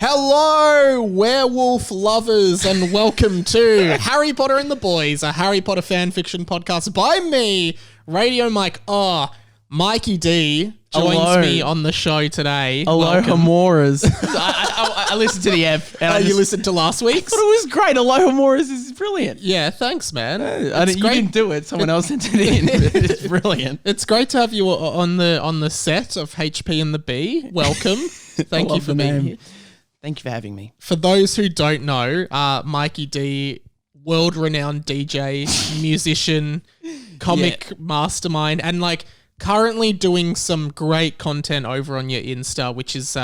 Hello, werewolf lovers, and welcome to Harry Potter and the Boys, a Harry Potter fan fiction podcast by me, Radio Mike. Mikey D joins me on the show today. Aloha Moras. I listened to the app. And you listened to last week's? I thought it was great. Aloha Moras is brilliant. Yeah, thanks, man. You didn't do it. Someone else sent it in. It's brilliant. It's great to have you on the set of HP and the B. Welcome. Thank you for being here. Thank you for having me. For those who don't know, Mikey D, world-renowned DJ, musician, comic mastermind, and currently doing some great content over on your Insta, which is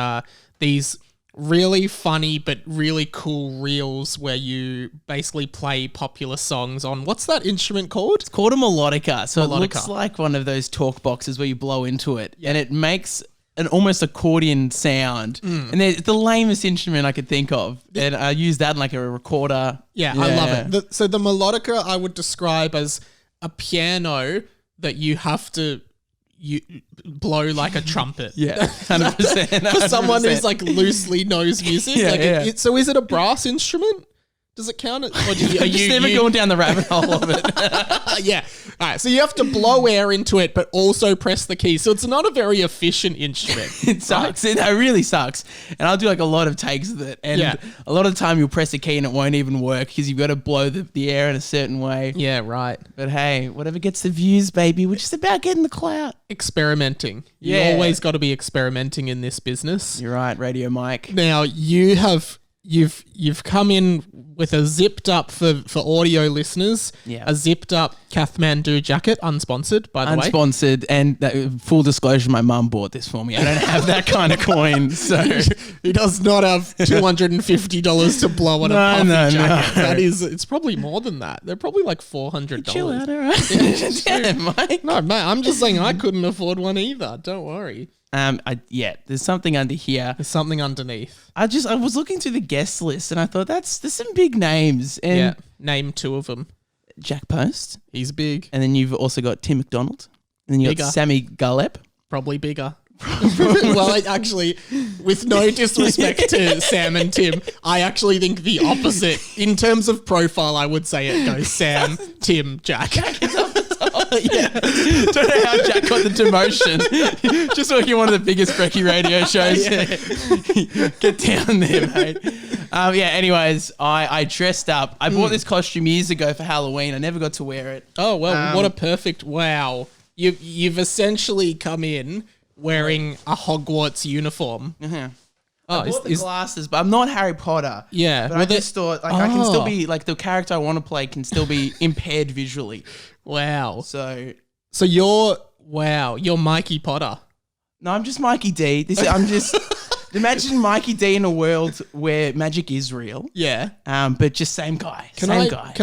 these really funny but really cool reels where you basically play popular songs on, what's that instrument called? It's called a melodica. So it looks like one of those talk boxes where you blow into it and it makes an almost accordion sound. And it's the lamest instrument I could think of. And I use that in like a recorder. Yeah, I love it. So the melodica I would describe as a piano that you have to blow like a trumpet. Yeah, 100%. For someone who's loosely knows music. So is it a brass instrument? Does it count? Or are you never going down the rabbit hole of it? Yeah. All right. So you have to blow air into it, but also press the key. So it's not a very efficient instrument. It sucks. Right? It really sucks. And I'll do a lot of takes with it. And a lot of the time you'll press a key and it won't even work because you've got to blow the air in a certain way. Yeah, right. But hey, whatever gets the views, baby, we're just about getting the clout. Experimenting. You always got to be experimenting in this business. You're right, Radio Mike. Now you've come in with a zipped up for audio listeners, a zipped up Kathmandu jacket, unsponsored by the way. Unsponsored, and full disclosure, my mum bought this for me. I don't have that kind of coin, so he does not have $250 to blow on a puffy jacket. That is, it's probably more than that. They're probably like $400. Chill out, all right? Yeah, Mike. No, mate, I'm just saying I couldn't afford one either. Don't worry. There's something under here. There's something underneath. I was looking through the guest list and I thought there's some big names. And name two of them. Jack Post. He's big. And then you've also got Tim McDonald. And then you got Sammy Galep. Probably bigger. Well, actually, with no disrespect to Sam and Tim, I actually think the opposite. In terms of profile, I would say it goes Sam, Tim, Jack. Jack is up the top. Don't know how Jack got the demotion. Just working one of the biggest brekkie radio shows. Get down there, mate. Anyways, I dressed up. I bought this costume years ago for Halloween. I never got to wear it. Oh, well, what a perfect... Wow. You've essentially come in wearing a Hogwarts uniform. I bought the glasses, but I'm not Harry Potter. Yeah. But I just thought I can still be, the character I want to play can still be impaired visually. Wow. So you're Mikey Potter. No, I'm just Mikey D. I'm just... Imagine Mikey D in a world where magic is real. Yeah. But just same guy. Can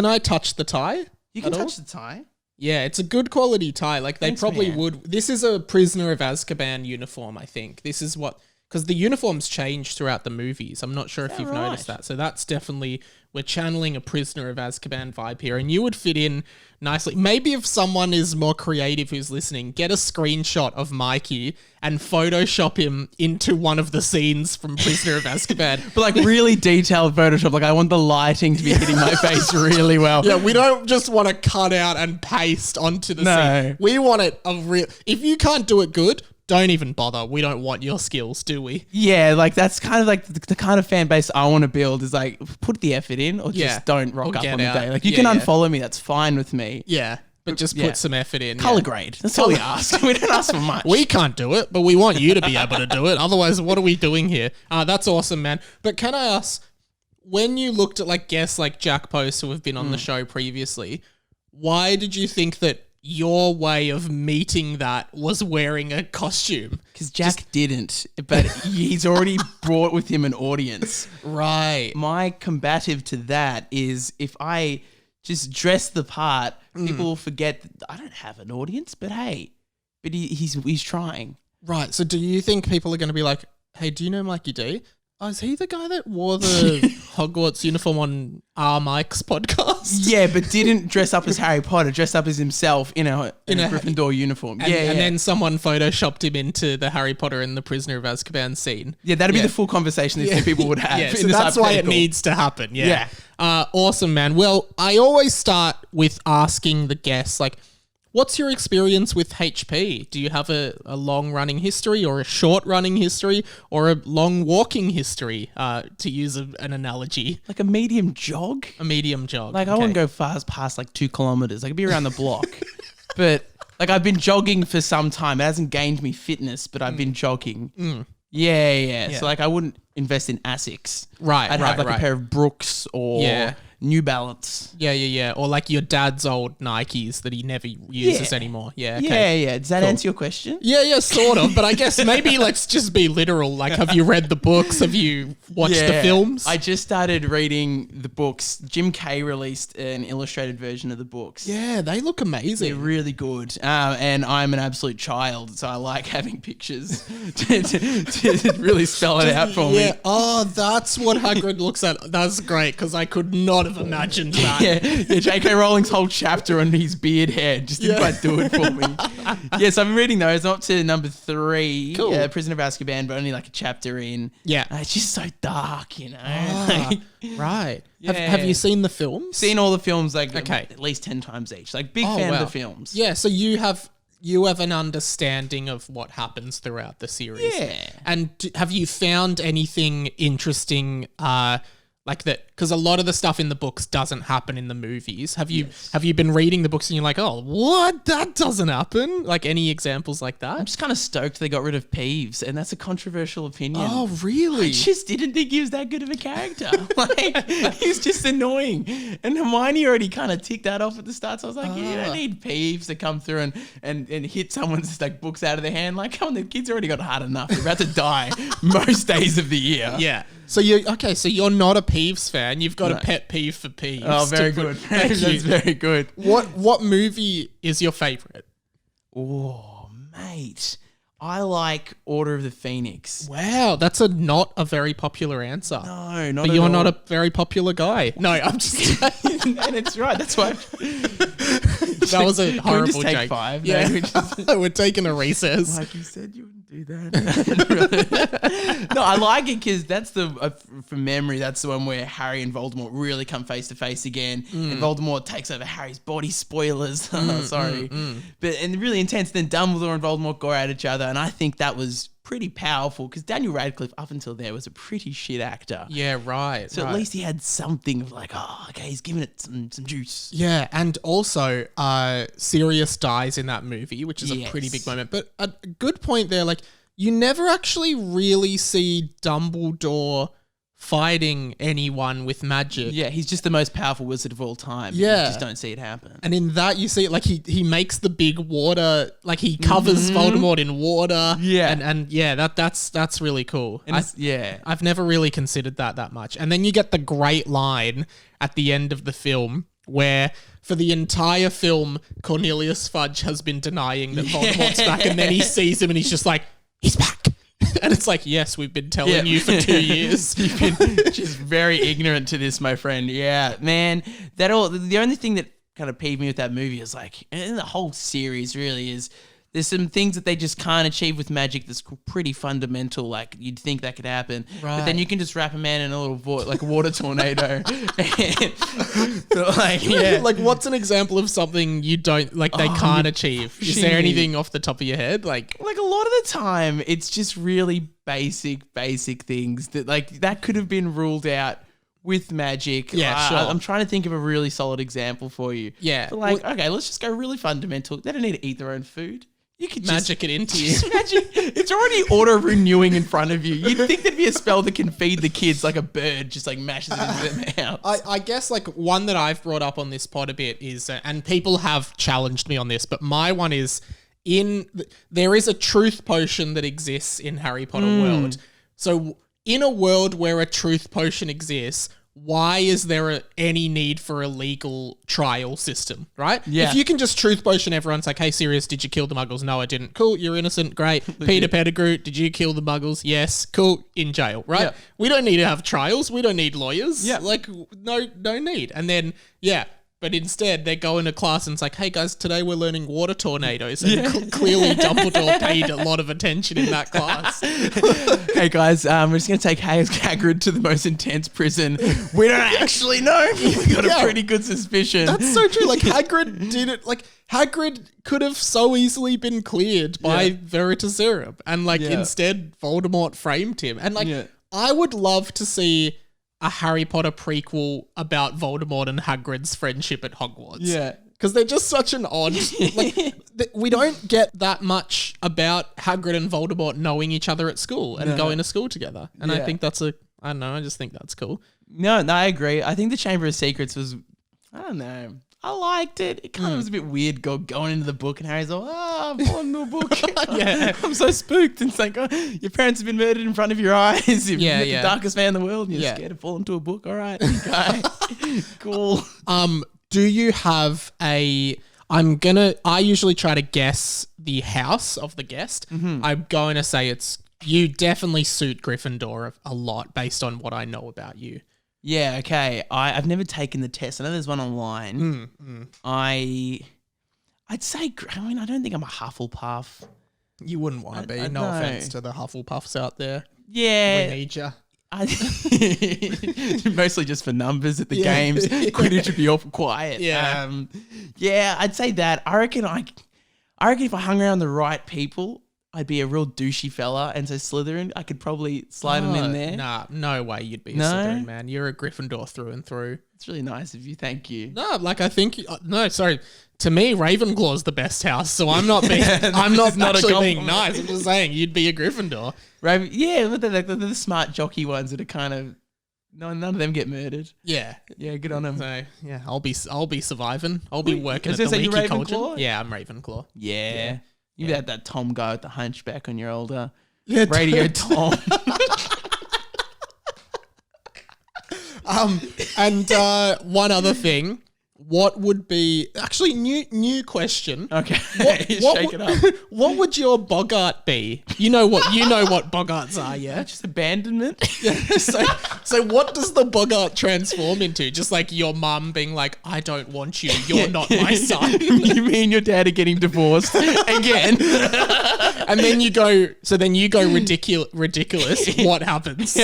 I touch the tie? You can touch the tie. Yeah, it's a good quality tie. They probably would. This is a Prisoner of Azkaban uniform, I think. This is what... Because the uniforms change throughout the movies. I'm not sure if you've noticed that. So that's definitely... We're channeling a Prisoner of Azkaban vibe here. And you would fit in nicely. Maybe if someone is more creative who's listening, get a screenshot of Mikey and Photoshop him into one of the scenes from Prisoner of Azkaban. But really detailed Photoshop. I want the lighting to be hitting my face really well. Yeah, we don't just want to cut out and paste onto the scene. We want it a real... If you can't do it good... Don't even bother. We don't want your skills, do we? Yeah, that's kind of the kind of fan base I want to build is put the effort in or just don't rock up on the day. You can unfollow me. That's fine with me. Yeah, but just put some effort in. Color grade. That's all we ask. We don't ask for much. We can't do it, but we want you to be able to do it. Otherwise, what are we doing here? That's awesome, man. But can I ask, when you looked at guests like Jack Post who have been on the show previously, why did you think that your way of meeting that was wearing a costume? Because Jack didn't, but he's already brought with him an audience. Right. My combative to that is if I just dress the part, people will forget that I don't have an audience, but hey, he's trying. Right. So do you think people are going to be like, hey, do you know Mikey D? is he the guy that wore the Hogwarts uniform on Mike's podcast? Yeah, but didn't dress up as Harry Potter, dressed up as himself in a Gryffindor uniform. And then someone photoshopped him into the Harry Potter and the Prisoner of Azkaban scene. Yeah, that'd be the full conversation these two people would have. Yeah, so that's why it needs to happen. Yeah. Awesome, man. Well, I always start with asking the guests, like, what's your experience with HP? Do you have a long running history or a short running history or a long walking history, to use an analogy? Like a medium jog? A medium jog. Like I wouldn't go past like 2 kilometers. I could be around the block. But like I've been jogging for some time. It hasn't gained me fitness, but I've been jogging. Yeah. So like I wouldn't invest in ASICs. Right, I'd have like a pair of Brooks or New Balance. Yeah. Or like your dad's old Nikes that he never uses anymore. Yeah. Okay. Yeah. Does that answer your question? Yeah, sort of. But I guess maybe let's just be literal. Like, have you read the books? Have you watched the films? I just started reading the books. Jim Kay released an illustrated version of the books. Yeah, they look amazing. They're really good. And I'm an absolute child, so I like having pictures to really spell it out for me. Yeah. Oh, that's what Hagrid looks at. That's great, because I could not have imagined that. Yeah, J.K. Rowling's whole chapter on his beard hair just didn't quite do it for me. Yeah, so I've been reading those. I'm up to number 3. Cool. Prisoner of Azkaban, but only like a chapter in. Yeah. It's just so dark, you know. Right. Yeah. Have you seen the films? Seen all the films at least 10 times each. Like big fan of the films. Yeah, so you have an understanding of what happens throughout the series. Yeah. And have you found anything interesting like that? Because a lot of the stuff in the books doesn't happen in the movies. Have you been reading the books and you're like, oh, what? That doesn't happen? Like any examples like that? I'm just kind of stoked they got rid of Peeves, and that's a controversial opinion. Oh, really? I just didn't think he was that good of a character. Like, he's just annoying. And Hermione already kind of ticked that off at the start. So I was like, you don't need Peeves to come through and hit someone's like books out of their hand. Like, come on, the kid's already got hard enough. They're about to die most days of the year. Yeah. So you're not a Peeves fan. You've got a pet peeve for Peeves. Oh, very good. That's very good. What movie is your favorite? Oh, mate. I like Order of the Phoenix. Wow, that's not a very popular answer. No, not But at you're all. not a very popular guy. No, I'm just And it's right. That's why. That was a horrible just take joke. 5? Yeah, No, we're taking a recess. like you said, you wouldn't do that. No, I like it because that's from memory, that's the one where Harry and Voldemort really come face to face again, and Voldemort takes over Harry's body. Spoilers, sorry, and really intense. Then Dumbledore and Voldemort go at each other, and I think that was pretty powerful because Daniel Radcliffe, up until there, was a pretty shit actor. Yeah, right. So at least he had something of like, oh, okay, he's giving it some juice. Yeah, and also Sirius dies in that movie, which is a pretty big moment. But a good point there, like, you never actually really see Dumbledore fighting anyone with magic. Yeah, he's just the most powerful wizard of all time. Yeah. You just don't see it happen. And in that you see it, like he makes the big water, like he covers Voldemort in water. Yeah. And yeah, that's really cool. And I've never really considered that much. And then you get the great line at the end of the film where for the entire film, Cornelius Fudge has been denying that Voldemort's back, and then he sees him and he's just like, he's back. And it's like, yes, we've been telling you for 2 years. You've been just very ignorant to this, my friend. Yeah, man. The only thing that kind of peeved me with that movie is like, and the whole series really is, there's some things that they just can't achieve with magic that's pretty fundamental. Like, you'd think that could happen. Right. But then you can just wrap a man in a little like a water tornado. Like, what's an example of something you don't, like, they can't achieve? Is there anything off the top of your head? Like a lot of the time, it's just really basic things that, like, that could have been ruled out with magic. Yeah, sure. I'm trying to think of a really solid example for you. Yeah. But like, okay, let's just go really fundamental. They don't need to eat their own food. You could magic it into you. Magic. It's already auto-renewing in front of you. You'd think there'd be a spell that can feed the kids like a bird, just like mashes it into their mouth. I guess like one that I've brought up on this pod a bit is, and people have challenged me on this, but my one is there is a truth potion that exists in Harry Potter world. So in a world where a truth potion exists, why is there any need for a legal trial system, right? Yeah. If you can just truth potion everyone's like, hey, Sirius, did you kill the muggles? No, I didn't. Cool, you're innocent. Great. Peter Pettigrew, did you kill the muggles? Yes. Cool, in jail, right? Yeah. We don't need to have trials. We don't need lawyers. Yeah. Like, no need. And then, but instead, they go into class and it's like, hey, guys, today we're learning water tornadoes. And clearly Dumbledore paid a lot of attention in that class. Hey, guys, we're just going to take Hagrid to the most intense prison. We don't actually know. We got a pretty good suspicion. That's so true. Like, Hagrid did it. Like, Hagrid could have so easily been cleared by Veritaserum. And, instead, Voldemort framed him. And, I would love to see a Harry Potter prequel about Voldemort and Hagrid's friendship at Hogwarts. Yeah. Because they're just such an odd... we don't get that much about Hagrid and Voldemort knowing each other at school and going to school together. And I think that's I don't know, I just think that's cool. No, I agree. I think the Chamber of Secrets was... I don't know. I liked it. It kind of was a bit weird going into the book and Harry's like, I've fallen into a book. I'm so spooked. And it's like, your parents have been murdered in front of your eyes. You've met the darkest man in the world and you're scared to fall into a book. All right, okay. Cool. Do you have I usually try to guess the house of the guest. Mm-hmm. I'm going to say you definitely suit Gryffindor a lot based on what I know about you. Yeah, okay. I've never taken the test. I know there's one online. I'd say, I don't think I'm a Hufflepuff. You wouldn't want to be. No offense to the Hufflepuffs out there. Yeah. We need you. Mostly just for numbers at the games. Quidditch would be awful quiet. Yeah. I'd say that. I reckon if I hung around the right people, I'd be a real douchey fella, and so Slytherin, I could probably slide him in there. Nah, no way you'd be a Slytherin, man. You're a Gryffindor through and through. It's really nice of you. Thank you. No, I think... no, sorry. To me, Ravenclaw's the best house, so I'm not being... I'm not actually being nice. I'm just saying you'd be a Gryffindor. But they're the smart jockey ones that are kind of... none of them get murdered. Yeah. Yeah, good on them. So, yeah, I'll be surviving. I'll be working at the leaky cauldron. Yeah, I'm Ravenclaw. Yeah. You had that Tom guy with the hunchback on your old radio Tom. And one other thing, what would be actually new question? Okay, shake it up. What would your boggart be? You know what boggarts are, yeah? Just abandonment. Yeah. So what does the boggart transform into? Just like your mum being like, I don't want you. You're not my son. You mean your dad are getting divorced again? And then you go. So then you go ridiculous. What happens?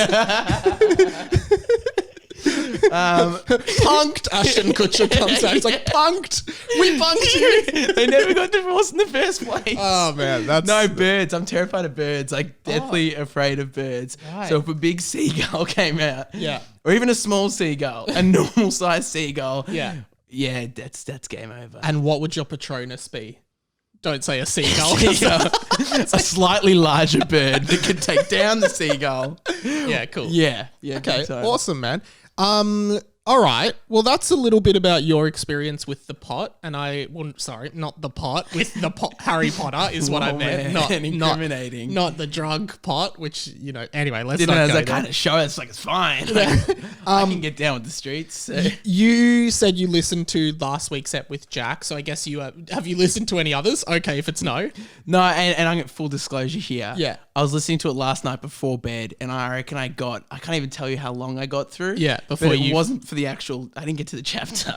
Punked. Ashton Kutcher comes out. He's like, punked. We punked you. They never got divorced in the first place. Oh man, no birds. I'm terrified of birds. Like deathly afraid of birds. Right. So if a big seagull came out, or even a small seagull, a normal sized seagull, that's game over. And what would your Patronus be? Don't say a seagull. A slightly larger bird that could take down the seagull. Yeah, cool. Yeah. Okay, awesome, man. All right. Well, that's a little bit about your experience with the pot, and not the pot. With the pot, Harry Potter is what I meant. Not incriminating. Not the drug pot, which Anyway, let's didn't not know go that kind of show. It's like it's fine. I can get down with the streets. So. You said you listened to last week's ep with Jack, so I guess have you listened to any others? Okay, if it's no, and I'm at full disclosure here. Yeah, I was listening to it last night before bed, and I reckon I can't even tell you how long I got through. Yeah, it wasn't for the actual. I didn't get to the chapter.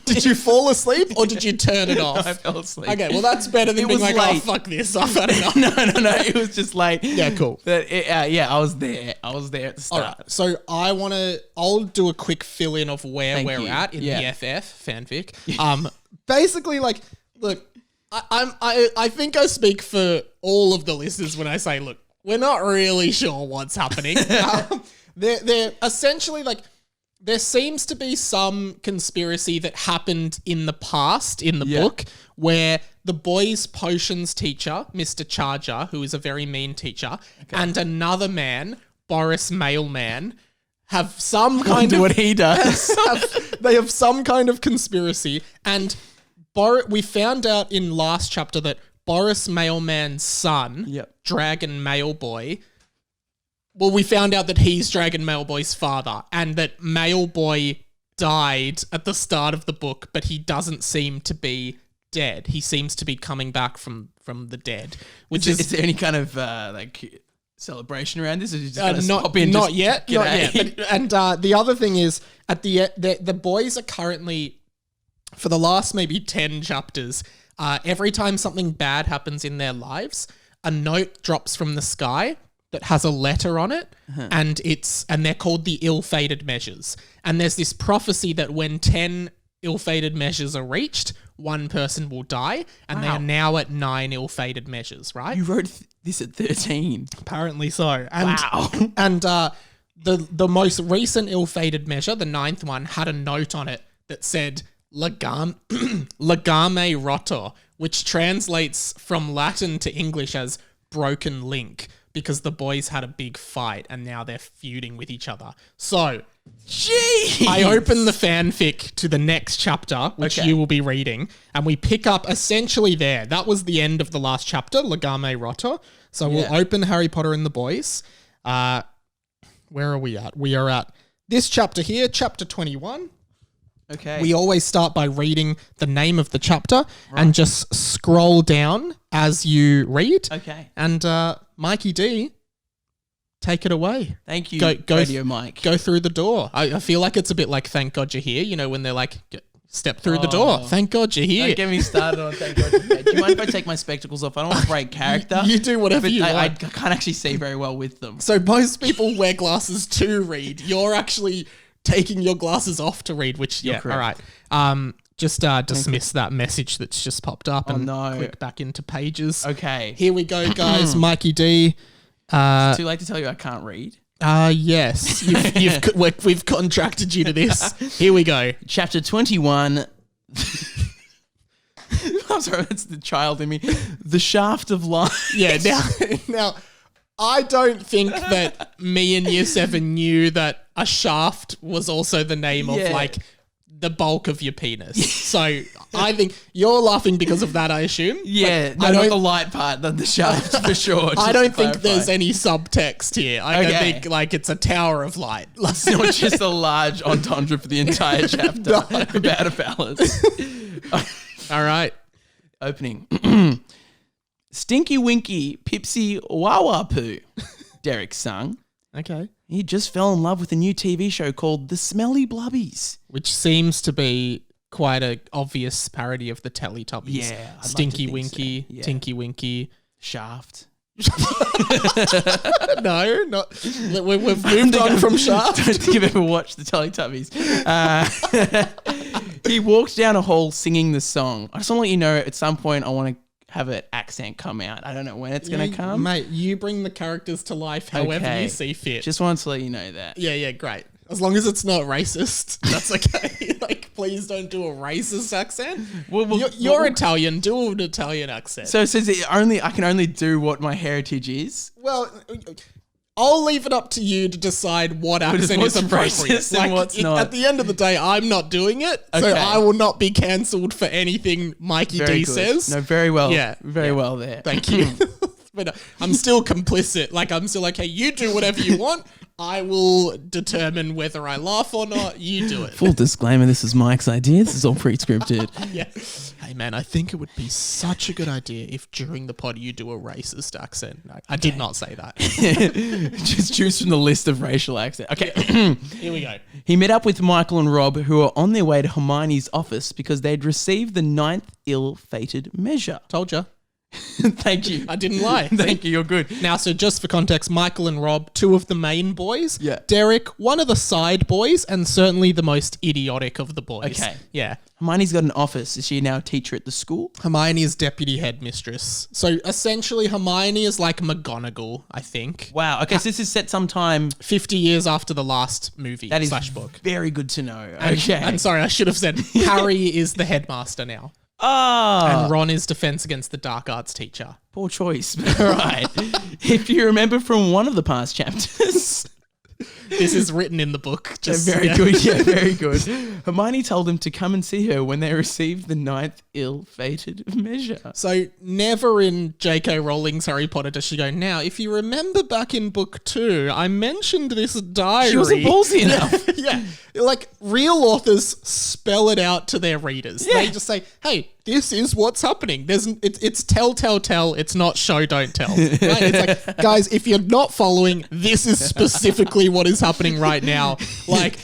Did you fall asleep or did you turn it off? No, I fell asleep. Okay, well that's better than being like, late. Oh fuck this, I've had enough. No, it was just late. Yeah, cool. I was there. I was there at the start. Right, so I'll do a quick fill in of where we're at in the FF fanfic. Basically, like, look, I think I speak for all of the listeners when I say, look, we're not really sure what's happening. They're essentially like, there seems to be some conspiracy that happened in the past in the book where the boys' potions teacher, Mr. Charger, who is a very mean teacher, and another man, Boris Mailman, have some kind of... what he does. They have some kind of conspiracy, and we found out in last chapter that Boris Mailman's son, Dragon Mailboy, Well, we found out that he's Dragon Mailboy's father, and that Mailboy died at the start of the book, but he doesn't seem to be dead. He seems to be coming back from the dead. Is there any kind of celebration around this? Or you just stop in? Not yet. And the other thing is, at the boys are currently, for the last maybe 10 chapters, every time something bad happens in their lives, a note drops from the sky that has a letter on it, and they're called the ill-fated measures. And there's this prophecy that when 10 ill-fated measures are reached, one person will die, and they are now at 9 ill-fated measures, right? You wrote this at 13. Apparently so. And, wow. And the most recent ill-fated measure, the 9th one, had a note on it that said Legame roto, which translates from Latin to English as broken link, because the boys had a big fight and now they're feuding with each other. So, I open the fanfic to the next chapter, which you will be reading, and we pick up essentially there. That was the end of the last chapter, Legame roto. So we'll open Harry Potter and the Boys. Where are we at? We are at this chapter here, chapter 21. Okay. We always start by reading the name of the chapter and just scroll down as you read. Okay. And Mikey D, take it away. Thank you, Radio Mike. Go through the door. I feel like it's a bit like Thank God You're Here, you know, when they're like, step through the door. Thank God you're here. Don't get me started on Thank God You're Here. Do you mind if I take my spectacles off? I don't want to break character. You do whatever you want. I can't actually see very well with them. So most people wear glasses to read. You're actually taking your glasses off to read, which, all right. Just dismiss that message that's just popped up and click back into pages. Okay. Here we go, guys. Mikey D. It's too late to tell you I can't read. Yes. We've contracted you to this. Here we go. Chapter 21. I'm sorry, that's the child in me. The Shaft of Life. Yeah, now I don't think that me in Year 7 knew that a shaft was also the name of like the bulk of your penis. So I think you're laughing because of that, I assume. Yeah, no, not the light part, the shaft for sure. I don't think there's any subtext here. I don't think like it's a tower of light. It's not just a large entendre for the entire chapter about a palace. All right. Opening. Stinky Winky Pipsy Wawa Poo. Derek sung. Okay. He just fell in love with a new TV show called The Smelly Blubbies. Which seems to be quite an obvious parody of the Teletubbies. Yeah. Stinky Winky, so. Tinky Winky. Shaft. No, not. We've moved on from Shaft. I don't think I've ever watched the Teletubbies. He walked down a hall singing the song. I just want to let you know, at some point I want to have an accent come out. I don't know when it's going to come. Mate, you bring the characters to life however you see fit. Just wanted to let you know that. Yeah, great. As long as it's not racist, that's okay. Like, please don't do a racist accent. You're Italian. Do an Italian accent. So it says I can only do what my heritage is? Well, I'll leave it up to you to decide what accent is appropriate. And what's not. At the end of the day, I'm not doing it, so I will not be cancelled for anything Mikey D says. No, very well. Yeah, very well there. Thank you. But I'm still complicit. Like, I'm still like, hey, you do whatever you want. I will determine whether I laugh or not. You do it. Full disclaimer, this is Mike's idea. This is all pre-scripted. Yeah. Hey, man, I think it would be such a good idea if during the pod you do a racist accent. No, I did not say that. Just choose from the list of racial accents. Okay. Here we go. He met up with Michael and Rob, who are on their way to Hermione's office because they'd received the 9th ill-fated measure. Told ya. Thank you. I didn't lie. Thank you. You're good. Now, so just for context, Michael and Rob, 2 of the main boys. Yeah. Derek, one of the side boys, and certainly the most idiotic of the boys. Okay. Yeah. Hermione's got an office. Is she now a teacher at the school? Hermione is deputy headmistress. So essentially, Hermione is like McGonagall, I think. Wow. Okay, so this is set sometime 50 years after the last movie that is / book. Very good to know. Okay. I'm sorry, I should have said Harry is the headmaster now. And Ron is Defense Against the Dark Arts teacher. Poor choice. All right. If you remember from one of the past chapters, This is written in the book. Very good. Yeah, very good. Hermione told him to come and see her when they received the 9th ill-fated measure. So never in J.K. Rowling's Harry Potter does she go, now, if you remember back in book 2, I mentioned this diary. She wasn't ballsy enough. Yeah. Like, real authors spell it out to their readers. Yeah. They just say, hey, this is what's happening. It's tell, it's not show, don't tell. Right? It's like, guys, if you're not following, this is specifically what is happening right now. Like,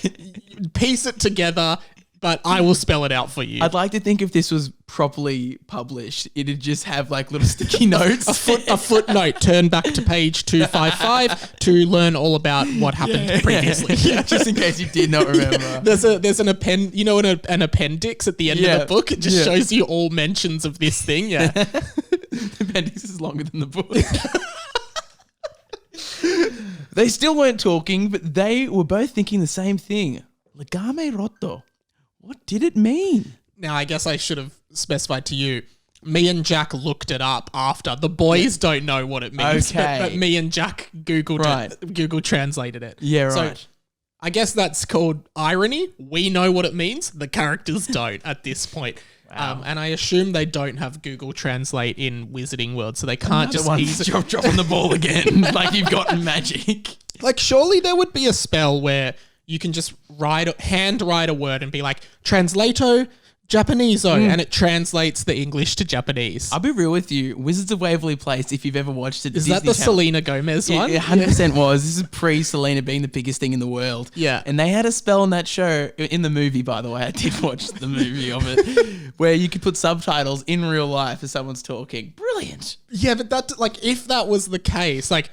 piece it together, but I will spell it out for you. I'd like to think if this was properly published, it'd just have like little sticky notes. a footnote, turn back to page 255 to learn all about what happened previously. Yeah. Just in case you did not remember. There's an an appendix at the end of the book. It just shows you all mentions of this thing. Yeah. The appendix is longer than the book. They still weren't talking, but they were both thinking the same thing. Legame rotto. What did it mean? Now, I guess I should have specified to you. Me and Jack looked it up after. The boys don't know what it means. Okay. But me and Jack Googled it. Google translated it. Yeah, right. So I guess that's called irony. We know what it means. The characters don't at this point. Wow. And I assume they don't have Google Translate in Wizarding World, so they can't just easily dropping the ball again. Like you've got magic. Like, surely there would be a spell where you can just hand write a word and be like, translato Japaneso, and it translates the English to Japanese. I'll be real with you. Wizards of Waverly Place, if you've ever watched it, is that the Selena Gomez one? It 100% was. This is pre-Selena being the biggest thing in the world. Yeah. And they had a spell on that show, in the movie, by the way. I did watch the movie of it, where you could put subtitles in real life as someone's talking. Brilliant. Yeah, but that, like, if that was the case, like,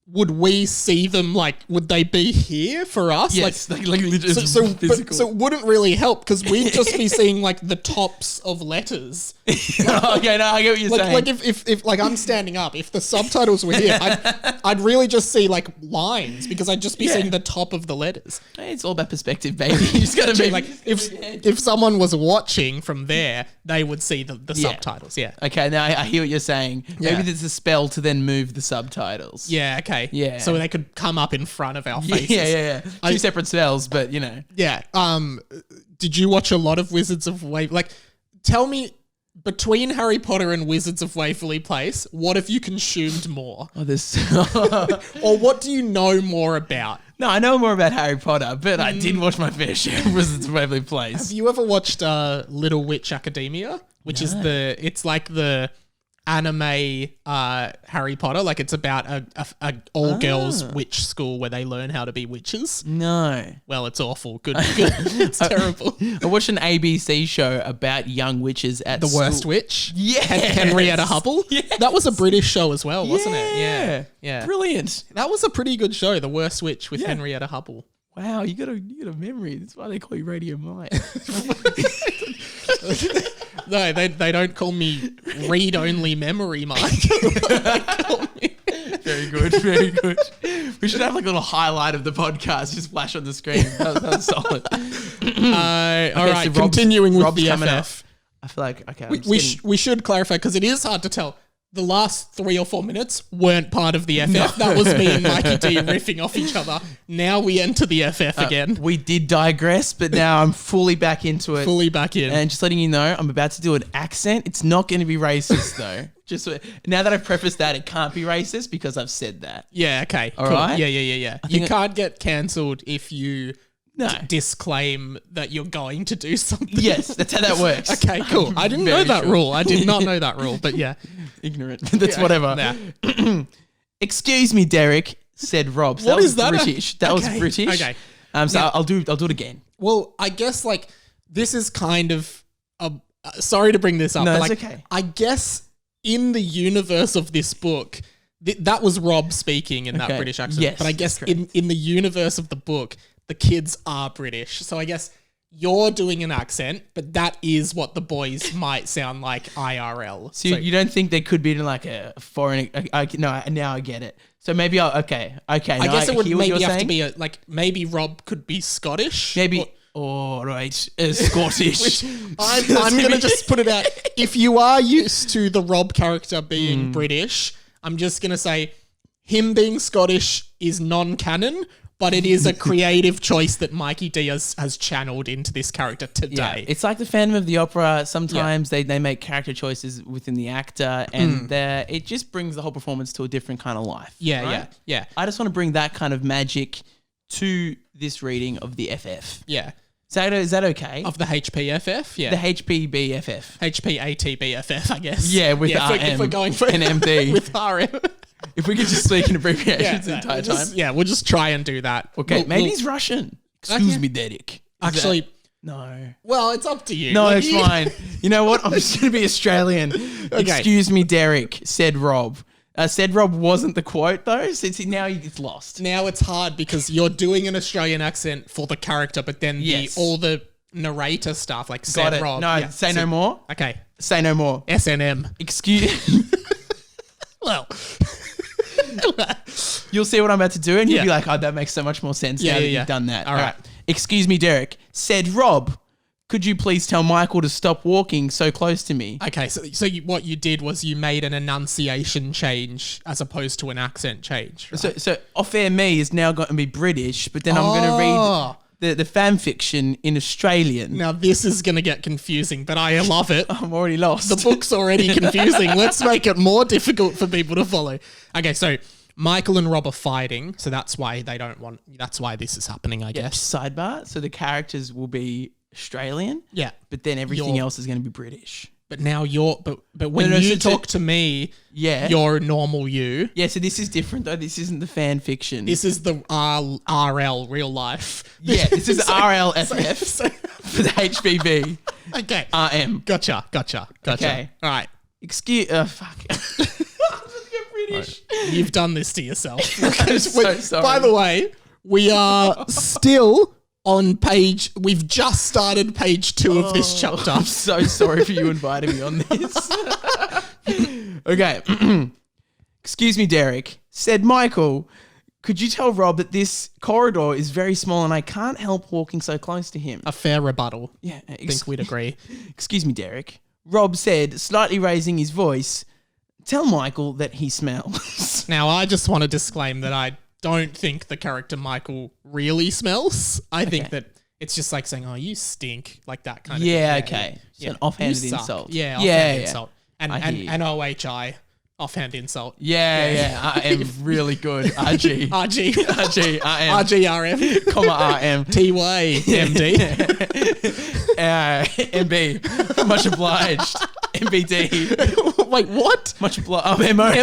would we see them, like, would they be here for us? Yes, like literally physical. So it wouldn't really help because we'd just be seeing, like, the tops of letters. Okay, no, I get what you're saying. Like, if like, I'm standing up, if the subtitles were here, I'd really just see, like, lines because I'd just be seeing the top of the letters. Hey, it's all about perspective, baby. You just got to be like, if someone was watching from there, they would see the subtitles, Okay, now I hear what you're saying. Maybe there's a spell to then move the subtitles. Yeah, okay. Yeah. So they could come up in front of our faces. Yeah. Two separate spells, but you know. Yeah. Did you watch a lot of Wizards of Waverly? Like, tell me, between Harry Potter and Wizards of Waverly Place, what have you consumed more? Oh, this. Or what do you know more about? No, I know more about Harry Potter, but I did watch my fair share of Wizards of Waverly Place. Have you ever watched Little Witch Academia? Which is it's like the anime Harry Potter, like it's about a all girls witch school where they learn how to be witches. No, well, it's awful. Good. It's terrible. I watched an ABC show about young witches at The school. Worst Witch. Yeah, Henrietta Hubble. Yes. That was a British show as well, wasn't it? Yeah, brilliant. That was a pretty good show, The Worst Witch with Henrietta Hubble. Wow, you got a memory. That's why they call you Radio Mike. No, they don't call me read-only memory, Mike. Very good, very good. We should have like a little highlight of the podcast just flash on the screen. That's solid. All right, so continuing with the FF. I feel like, okay. We should clarify because it is hard to tell. The last 3 or 4 minutes weren't part of the FF. No. That was me and Mikey D riffing off each other. Now we enter the FF again. We did digress, but now I'm fully back into it. Fully back in. And just letting you know, I'm about to do an accent. It's not going to be racist, though. Just now that I've prefaced that, it can't be racist because I've said that. Yeah, okay. All right? Yeah. You can't get cancelled if you... disclaim that you're going to do something. Yes, that's how that works. Okay, cool. I didn't know that rule. I did not know that rule, but yeah. Ignorant. That's whatever. Nah. Excuse me, Derek, said Rob. So What is that? British. That was British. Okay. So I'll do it again. Well, I guess like this is kind of sorry to bring this up, no, but it's like okay. I guess in the universe of this book, that was Rob speaking in that British accent. Yes, but I guess in the universe of the book, the kids are British. So I guess you're doing an accent, but that is what the boys might sound like IRL. So you don't think they could be in like a foreign... no, now I get it. So maybe Okay. I guess it would maybe have to be maybe Rob could be Scottish. Maybe... right, Scottish. I'm going to just put it out. If you are used to the Rob character being British, I'm just going to say him being Scottish is non-canon, but it is a creative choice that Mikey D has channeled into this character today. Yeah. It's like the Phantom of the Opera. Sometimes they make character choices within the actor, and it just brings the whole performance to a different kind of life. Yeah. I just want to bring that kind of magic to this reading of the FF. Yeah. Is that okay? Of the HPFF? Yeah. The HPBFF. HPATBFF, I guess. Yeah, with RM if we're going for an MD. with RM. If we could just speak in abbreviations the entire time. We'll just try and do that. Okay, maybe he's Russian. Excuse me, Derek. Actually, no. Well, it's up to you. No, it's fine. You know what? I'm just going to be Australian. Okay. Excuse me, Derek, said Rob. Said Rob wasn't the quote, though, so now it's lost. Now it's hard because you're doing an Australian accent for the character, but then all the narrator stuff, like said Rob. No, say no more. Okay. Say no more. SNM. Excuse... Well... You'll see what I'm about to do, and you'll be like, oh, that makes so much more sense now that you've done that. All right. Excuse me, Derek. Said Rob, could you please tell Michael to stop walking so close to me? Okay, so what you did was you made an enunciation change as opposed to an accent change. Right? So off-air me is now going to be British, but then I'm going to read the fan fiction in Australian. Now this is going to get confusing, but I love it. I'm already lost. The book's already confusing. Let's make it more difficult for people to follow. Okay, so Michael and Rob are fighting, so that's why that's why this is happening, I guess. Sidebar, so the characters will be Australian. Yeah. But then everything else is going to be British. But now but when you talk to me, you're normal you. Yeah, so this is different though. This isn't the fan fiction. This is the RL, real life. Yeah, this is RLFF for the HBB. Okay. RM. Gotcha. Okay. All right. Excuse... fuck. British. Right. You've done this to yourself. I'm so sorry. By the way, we are still on we've just started page 2 of this chapter. I'm so sorry for you inviting me on this. Okay. Excuse me, Derek. Said Michael, could you tell Rob that this corridor is very small and I can't help walking so close to him? A fair rebuttal. Yeah. I think we'd agree. Excuse me, Derek. Rob said, slightly raising his voice, tell Michael that he smells. Now, I just want to disclaim that I don't think the character Michael really smells. I think that it's just like saying, oh, you stink, like that kind of thing. Yeah, okay. It's an offhanded insult. Yeah, offhanded insult. And OHI, offhand insult. Yeah. I am really good. RG. RG, RM. RGRM. Comma RM. TY, MD. MB. Much obliged. MBD. Wait, what? Much obliged. MO.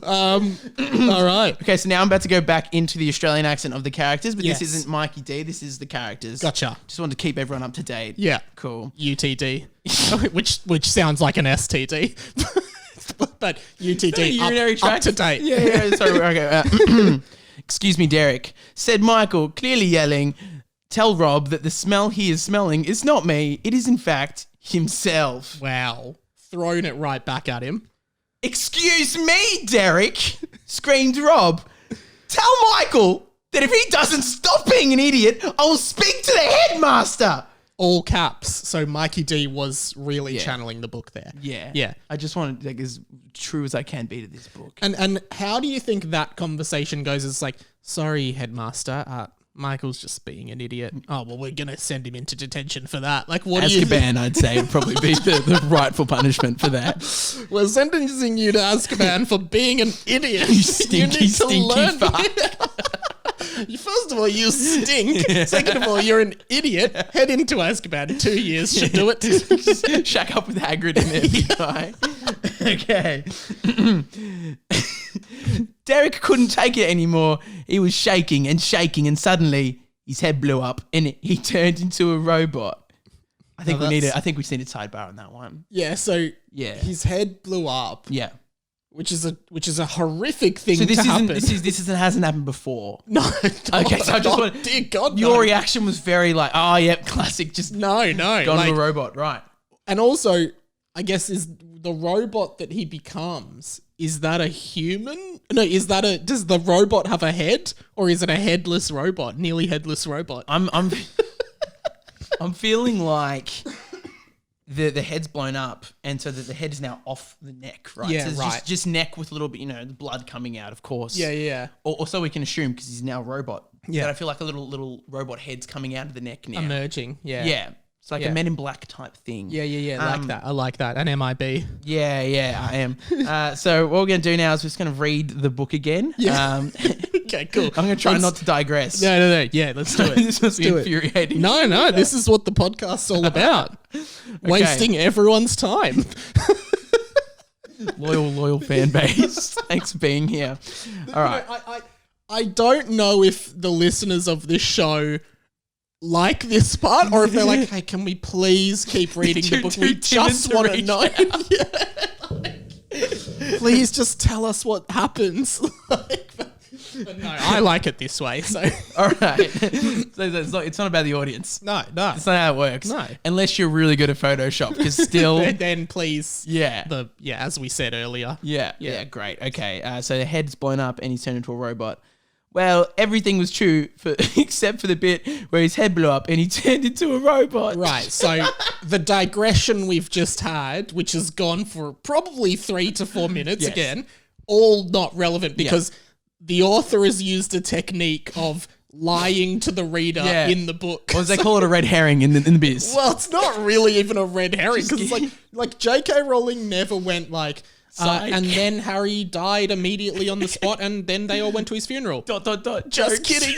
All right. Okay, so now I'm about to go back into the Australian accent of the characters, but Yes. this isn't Mikey D. This is the characters. Gotcha. Just wanted to keep everyone up to date. Yeah. Cool. UTD, which sounds like an STD, but UTD Urinary up tract? to date. Yeah. Sorry. Okay. Excuse me, Derek. Said Michael, clearly yelling, tell Rob that the smell he is smelling is not me. It is in fact himself. Wow. Thrown it right back at him. Excuse me, Derek, screamed Rob. Tell Michael that if he doesn't stop being an idiot, I will speak to the headmaster. All caps. So Mikey D was really channeling the book there. Yeah. I just want to as true as I can be to this book. And how do you think that conversation goes? It's like, sorry, headmaster, Michael's just being an idiot. Oh, well, we're going to send him into detention for that. Like, what do you think? Azkaban, I'd say, would probably be the rightful punishment for that. We're sentencing you to Azkaban for being an idiot. You stinky fuck. First of all, you stink. Second of all, you're an idiot. Head into Azkaban. 2 years should do it. Just shack up with Hagrid in there, big guy. Okay. Derek couldn't take it anymore. He was shaking, and suddenly his head blew up and he turned into a robot. I think we need a sidebar on that one. Yeah, so his head blew up. Yeah. Which is a horrific thing to happen. This hasn't happened before. No. Okay, so I just want dear God, your reaction was very like, oh yep, classic, just no, gone to a robot, right? And also, I guess is the robot that he becomes, is that a human? No, does the robot have a head, or is it a headless robot, nearly headless robot? I'm feeling like the head's blown up, and so that the head is now off the neck, right? Yeah, so it's right. just neck with a little bit, the blood coming out, of course. Yeah. Or so we can assume, because he's now a robot. Yeah. But I feel like a little robot head's coming out of the neck now. Emerging. Yeah. Yeah. It's like Yeah. a Men in Black type thing. Yeah. Like that. I like that. An MIB. Yeah, I am. So what we're going to do now is we're just going to read the book again. Yeah. Okay, cool. I'm going to try not to digress. No. Yeah, let's do it. This must be do it. infuriating. No. This is what the podcast's all about. Wasting everyone's time. Loyal fan base. Thanks for being here. All right. I don't know if the listeners of this show like this part, or if they're like, hey, can we please keep reading the book? We just want to know. Please just tell us what happens. But no, I like it this way. So all right. So it's not about the audience. No. It's not how it works. No. Unless you're really good at Photoshop, because still... then please. Yeah. As we said earlier. Yeah, great. Okay, so the head's blown up and he's turned into a robot. Well, everything was true except for the bit where his head blew up and he turned into a robot. Right, so the digression we've just had, which has gone for probably 3 to 4 minutes again, all not relevant because the author has used a technique of lying to the reader in the book. Or as they call it, a red herring in the biz. Well, it's not really even a red herring because it's like J.K. Rowling never went like... and then Harry died immediately on the spot, and then they all went to his funeral. ... Just kidding.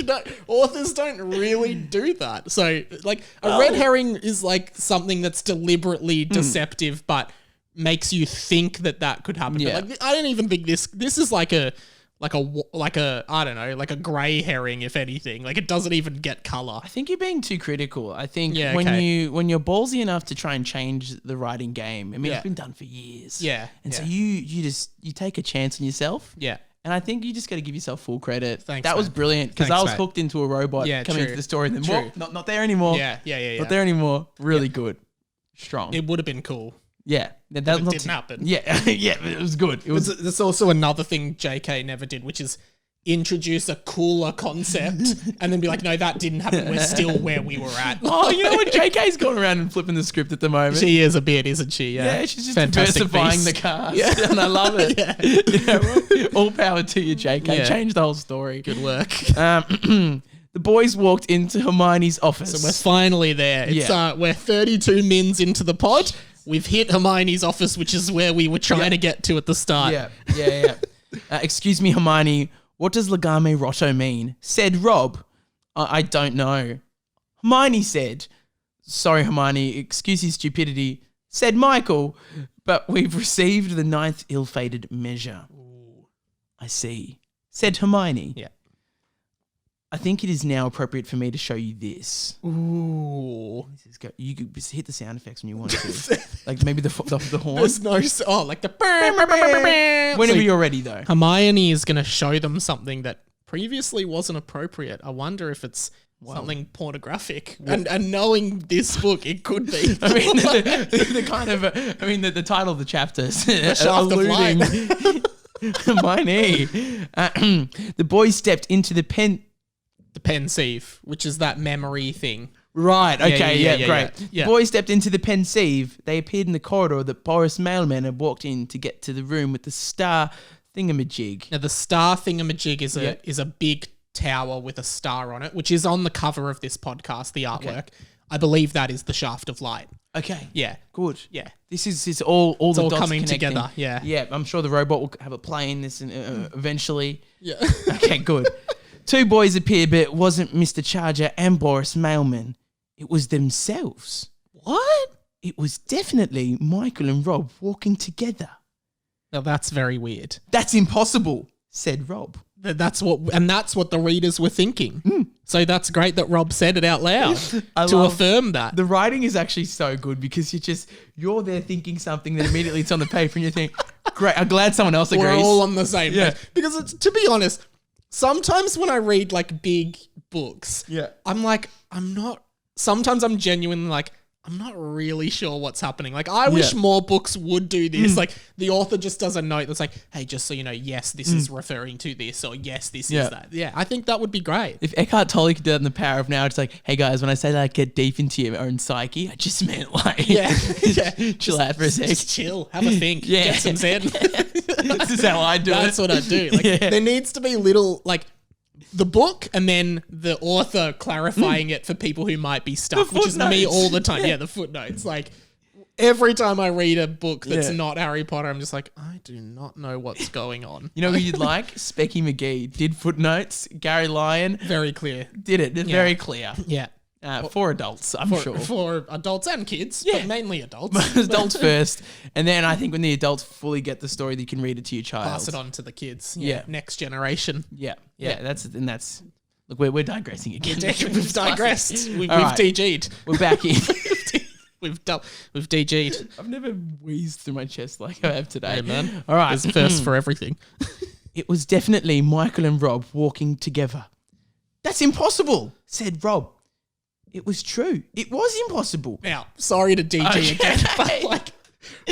No, authors don't really do that. So, like, a red herring is like something that's deliberately deceptive, but makes you think that could happen. Yeah. But like, I don't even think this is like a I don't know, like a grey herring, if anything. Like, it doesn't even get colour. I think you're being too critical. I think Yeah, when okay. when you're ballsy enough to try and change the writing game, I mean, it's been done for years. Yeah, And yeah. so you take a chance on yourself. Yeah. And I think you just got to give yourself full credit. Thanks, that was man. brilliant because Thanks, I was mate. hooked into a robot coming true. into the story. And then, True. whoop, not there anymore. Yeah. Not there anymore. Really good. Strong. It would have been cool. Yeah. That Didn't happen. Yeah. Yeah. It was good. It was. There's also another thing JK never did, which is introduce a cooler concept and then be like, no, that didn't happen. We're still where we were at. Oh, you know what? JK's going around and flipping the script at the moment. She is a bit, isn't she? Yeah, she's just Fantastic diversifying beast. the cast. Yeah. And I love it. Yeah, all power to you, JK. Yeah. Change the whole story. Good work. The boys walked into Hermione's office. So we're finally there. It's we're 32 mins into the pod. We've hit Hermione's office, which is where we were trying to get to at the start. Yeah. Excuse me, Hermione. What does Legame Rotto mean? Said Rob. I don't know. Hermione said. Sorry, Hermione. Excuse his stupidity. Said Michael. But we've received the 9th ill-fated measure. Ooh. I see. Said Hermione. Yeah. I think it is now appropriate for me to show you this. Ooh. You could just hit the sound effects when you want to. Like maybe the horn. There's no... like the... Whenever you're ready, though. Hermione is going to show them something that previously wasn't appropriate. I wonder if it's something pornographic. And knowing this book, it could be. I mean, the title of the chapter is Shaft of alluding Light. Hermione. The boys stepped into the pen. The pensieve, which is that memory thing. Right, okay, Yeah, great. yeah. The boys stepped into the pensieve. They appeared in the corridor that Boris Mailman had walked in to get to the room with the star thingamajig. Now, the star thingamajig is a big tower with a star on it, which is on the cover of this podcast, the artwork. Okay. I believe that is the Shaft of Light. Okay. Yeah. Good. Yeah. This is all it's the all dots coming connecting. together. Yeah. Yeah, I'm sure the robot will have a play in this eventually. Yeah. Okay, good. 2 boys appeared, but it wasn't Mr. Charger and Boris Mailman. It was themselves. What? It was definitely Michael and Rob walking together. Now, that's very weird. That's impossible, said Rob. That's what the readers were thinking. So that's great that Rob said it out loud to affirm that. The writing is actually so good because you're there thinking something that immediately it's on the paper and you think, great, I'm glad someone else agrees. We're all on the same page. Yeah. Because to be honest, sometimes when I read like big books, sometimes I'm genuinely like, I'm not really sure what's happening. Like, I wish more books would do this. Like, the author just does a note that's like, hey, just so you know, yes, this is referring to this, or yes, this is that. Yeah, I think that would be great. If Eckhart Tolle could do that in The Power of Now, it's like, hey guys, when I say like get deep into your own psyche, I just meant like, chill out for a sec. Just chill, have a think, get some zen. This is how I do That's what I do. Like, there needs to be little, like, the book and then the author clarifying it for people who might be stuck, which is me all the time. Yeah, the footnotes. Like, every time I read a book that's not Harry Potter, I'm just like, I do not know what's going on. You know who you'd like? Specky McGee did footnotes. Gary Lyon. Very clear. Did it. Very clear. Yeah. For adults, I'm sure. For adults and kids, but mainly adults. Adults first. And then I think when the adults fully get the story, they can read it to your child. Pass it on to the kids. Yeah. Next generation. Yeah. That's look, we're digressing again. We've digressed. We've DG'd. We're back in. We've DG'd. I've never wheezed through my chest like I have today. Hey, man. All right. There's first for everything. It was definitely Michael and Rob walking together. That's impossible, said Rob. It was true. It was impossible. Now, sorry to DG again, but like,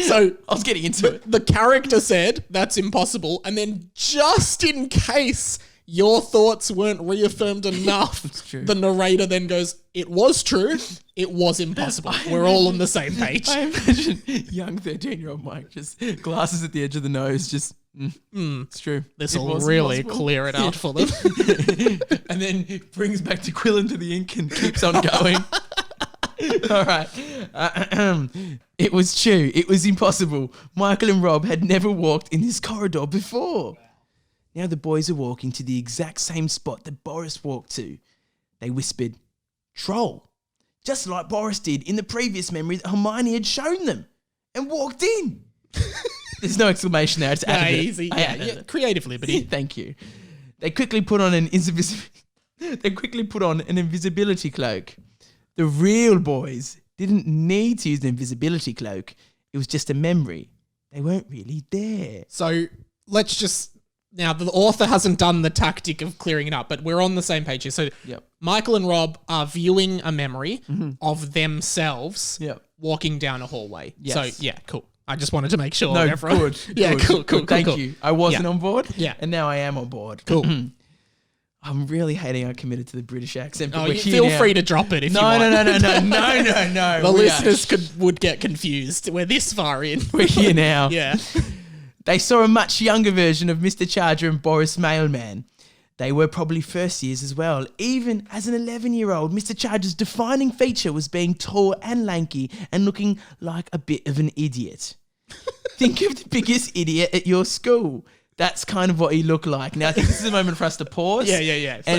so I was getting into it. The character said that's impossible, and then just in case your thoughts weren't reaffirmed enough, the narrator then goes, "It was true. It was impossible." We're all on the same page. I imagine young 13-year-old Mike just glasses at the edge of the nose, just. It's true. This will really clear it out for them. And then brings back to Quillen to the ink and keeps on going. All right. It was true. It was impossible. Michael and Rob had never walked in this corridor before. Now the boys are walking to the exact same spot that Boris walked to. They whispered, "Troll," just like Boris did in the previous memory that Hermione had shown them, and walked in. There's no exclamation there. It's added easy. Creative liberty. Thank you. They quickly put on an invisibility cloak. The real boys didn't need to use an invisibility cloak. It was just a memory. They weren't really there. So let's just... Now, the author hasn't done the tactic of clearing it up, but we're on the same page here. So Michael and Rob are viewing a memory of themselves walking down a hallway. Yes. So, yeah, cool. I just wanted to make sure. No, everyone... good. Yeah, good. Cool. Thank you. I wasn't on board. Yeah. And now I am on board. Cool. I'm really hating I committed to the British accent. But feel free to drop it if you want. No. The listeners would get confused. We're this far in. We're here now. Yeah. They saw a much younger version of Mr. Charger and Boris Mailman. They were probably first years as well. Even as an 11-year-old, Mr. Charger's defining feature was being tall and lanky and looking like a bit of an idiot. Think of the biggest idiot at your school. That's kind of what he looked like. Now, I think this is a moment for us to pause. Yeah. So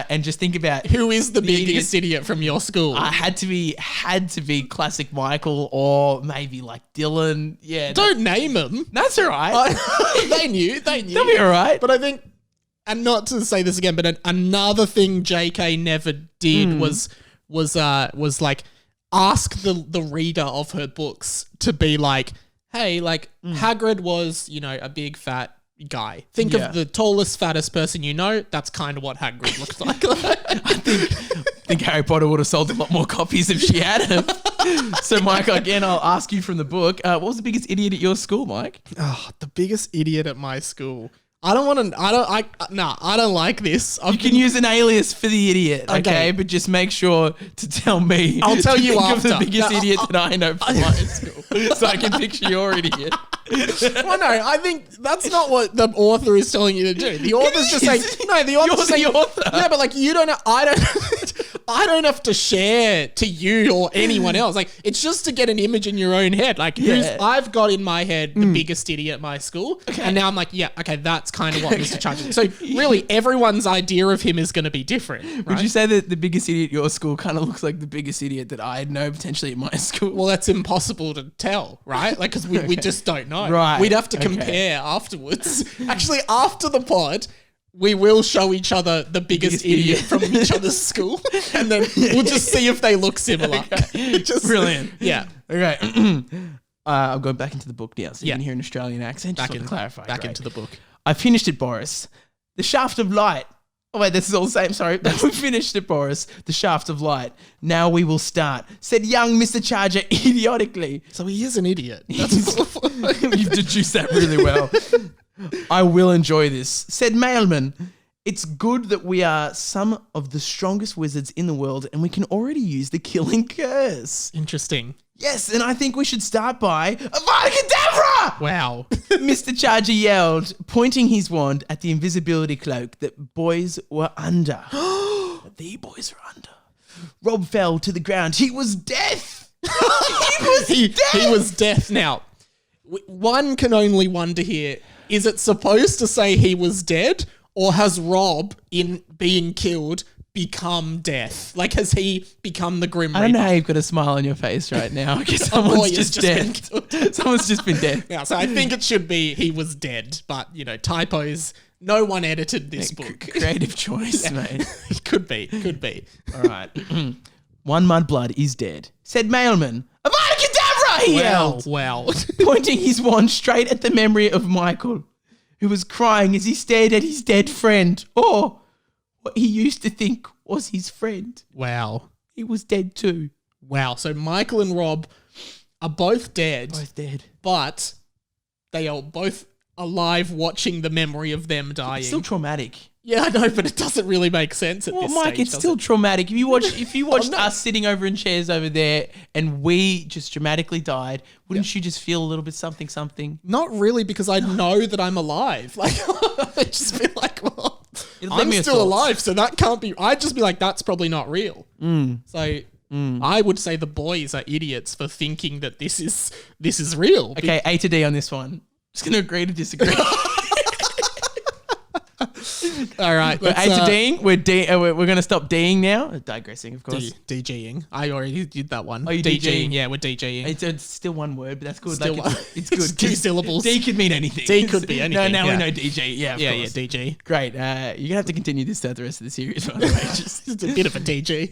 and just think about who is the biggest idiot from your school. Had to be classic Michael or maybe like Dylan. Yeah. Don't name him. That's all right. They knew. They'll be all right. But I think, and not to say this again, but another thing JK never did was like ask the reader of her books to be like, hey, like Hagrid was, a big fat guy. Think of the tallest, fattest person you know. That's kind of what Hagrid looks like. I think Harry Potter would have sold a lot more copies if she had him. So, Mike, again, I'll ask you from the book. What was the biggest idiot at your school, Mike? Oh, the biggest idiot at my school. I don't like this. You can use an alias for the idiot, okay? But just make sure to tell me. I'll tell you after. Of the biggest idiot that I know from my school, so I can picture your idiot. Well, no, I think that's not what the author is telling you to do. The author's just saying, the author's saying, yeah, but like you don't know, I don't have to share to you or anyone else. Like, it's just to get an image in your own head. Like, I've got in my head the biggest idiot at my school, and now I'm like, that's kind of what Mr. Charger. So really, everyone's idea of him is going to be different. Right? Would you say that the biggest idiot at your school kind of looks like the biggest idiot that I know potentially at my school? Well, that's impossible to tell, right? Like, because we just don't know. Right. We'd have to compare afterwards. Actually, after the pod, we will show each other the biggest idiot from each other's school, and then we'll just see if they look similar. Okay. Brilliant. Yeah. Okay. I'm going back into the book now, so you can hear an Australian accent. Back into the book. I finished it, Boris. The shaft of light Oh, wait, this is all the same. Sorry. We finished it, Boris. The shaft of light. Now we will start, said young Mr. Charger idiotically. So he is an idiot. You've deduced that really well. I will enjoy this, said Mailman. It's good that we are some of the strongest wizards in the world and we can already use the killing curse. Interesting. Yes, and I think we should start by Avada Kedavra! Wow. Mr. Charger yelled, pointing his wand at the invisibility cloak that boys were under. The boys were under. Rob fell to the ground. He was death. He was death. Now, one can only wonder here, is it supposed to say he was dead? Or has Rob, in being killed, become death? Like, has he become the Grim Reaper? I don't know how you've got a smile on your face right now because someone's just dead. Someone's just been dead. Yeah, so I think it should be he was dead, but, typos. No one edited this book. Creative choice, mate. It could be. All right. One mudblood is dead, said Mailman. Avada Kedavra, he yelled. Wow. Pointing his wand straight at the memory of Michael, who was crying as he stared at his dead friend, or what he used to think was his friend. Wow. He was dead too. Wow. So Michael and Rob are both dead. Both dead. But they are both alive watching the memory of them dying. It's still traumatic. Yeah, I know, but it doesn't really make sense at this stage. Well, Mike, it's still traumatic. If you watched us sitting over in chairs over there and we just dramatically died, wouldn't you just feel a little bit something? Not really, because I know that I'm alive. Like, I just feel like, well, I'm still alive, so that can't be. I'd just be like, that's probably not real. So I would say the boys are idiots for thinking that this is real. Okay, A to D on this one. Just going to agree to disagree. All right. We're A to D'ing. We're going to stop D'ing now. Digressing, of course. DGing. I already did that one. Oh, you DGing? Yeah, we're DGing. It's still one word, but that's good. Still it's good. It's 2 syllables. D could mean anything. D could be anything. No, now we know DG. Yeah, of course. DG. Great. You're going to have to continue this throughout the rest of the series, by the way. Just a bit of a DG.